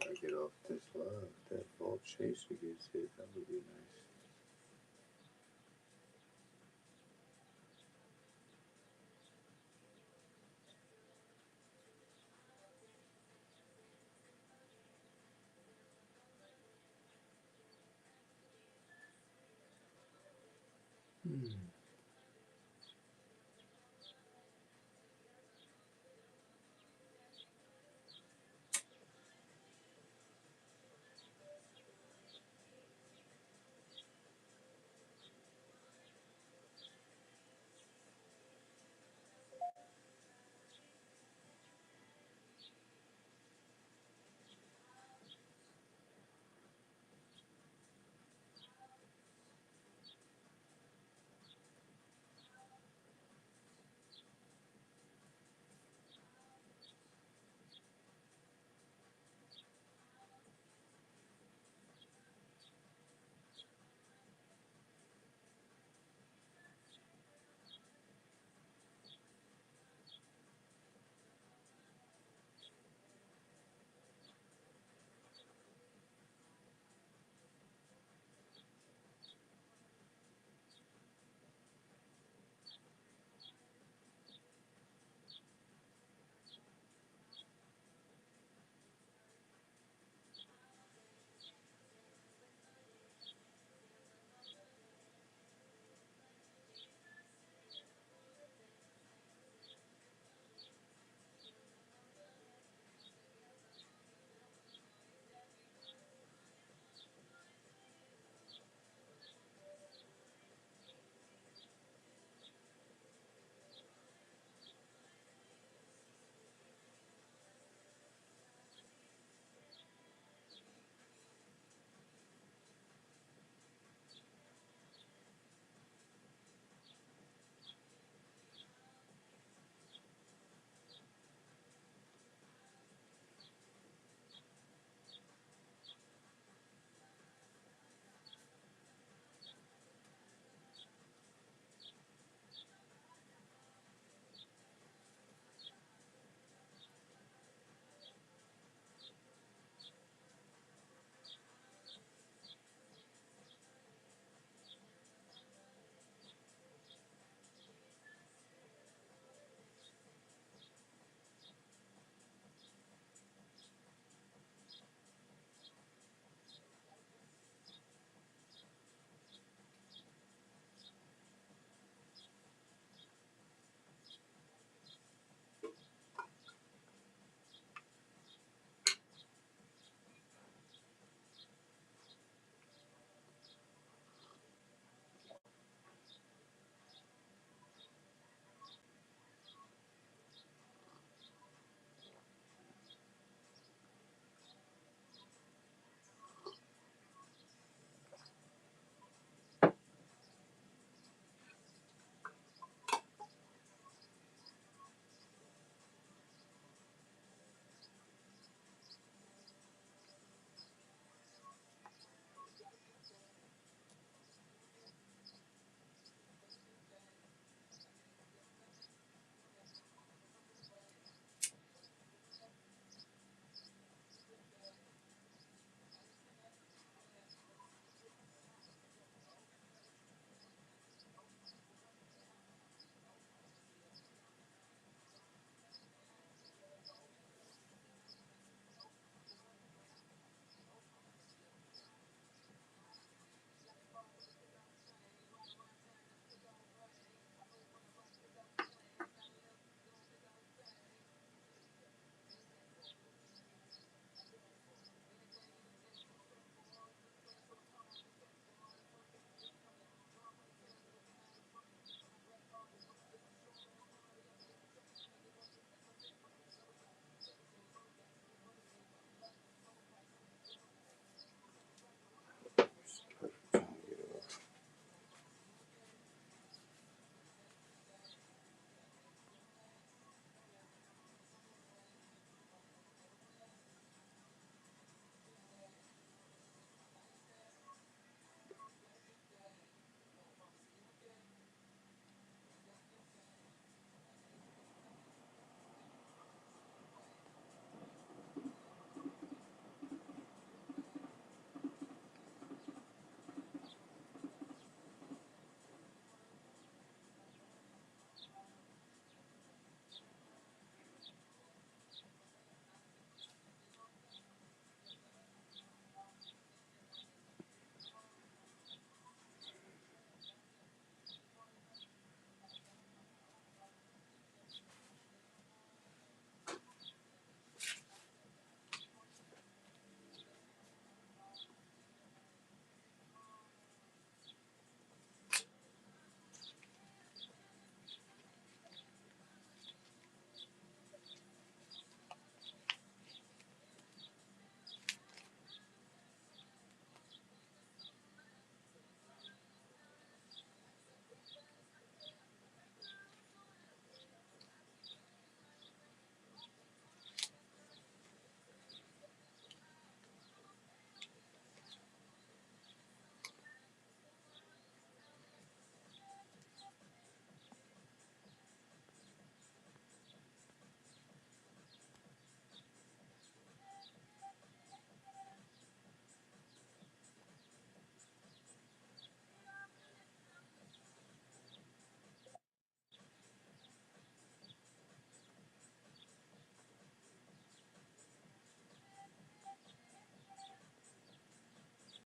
I get off this live. If that vault chaser gets hit, that would be nice. Hmm.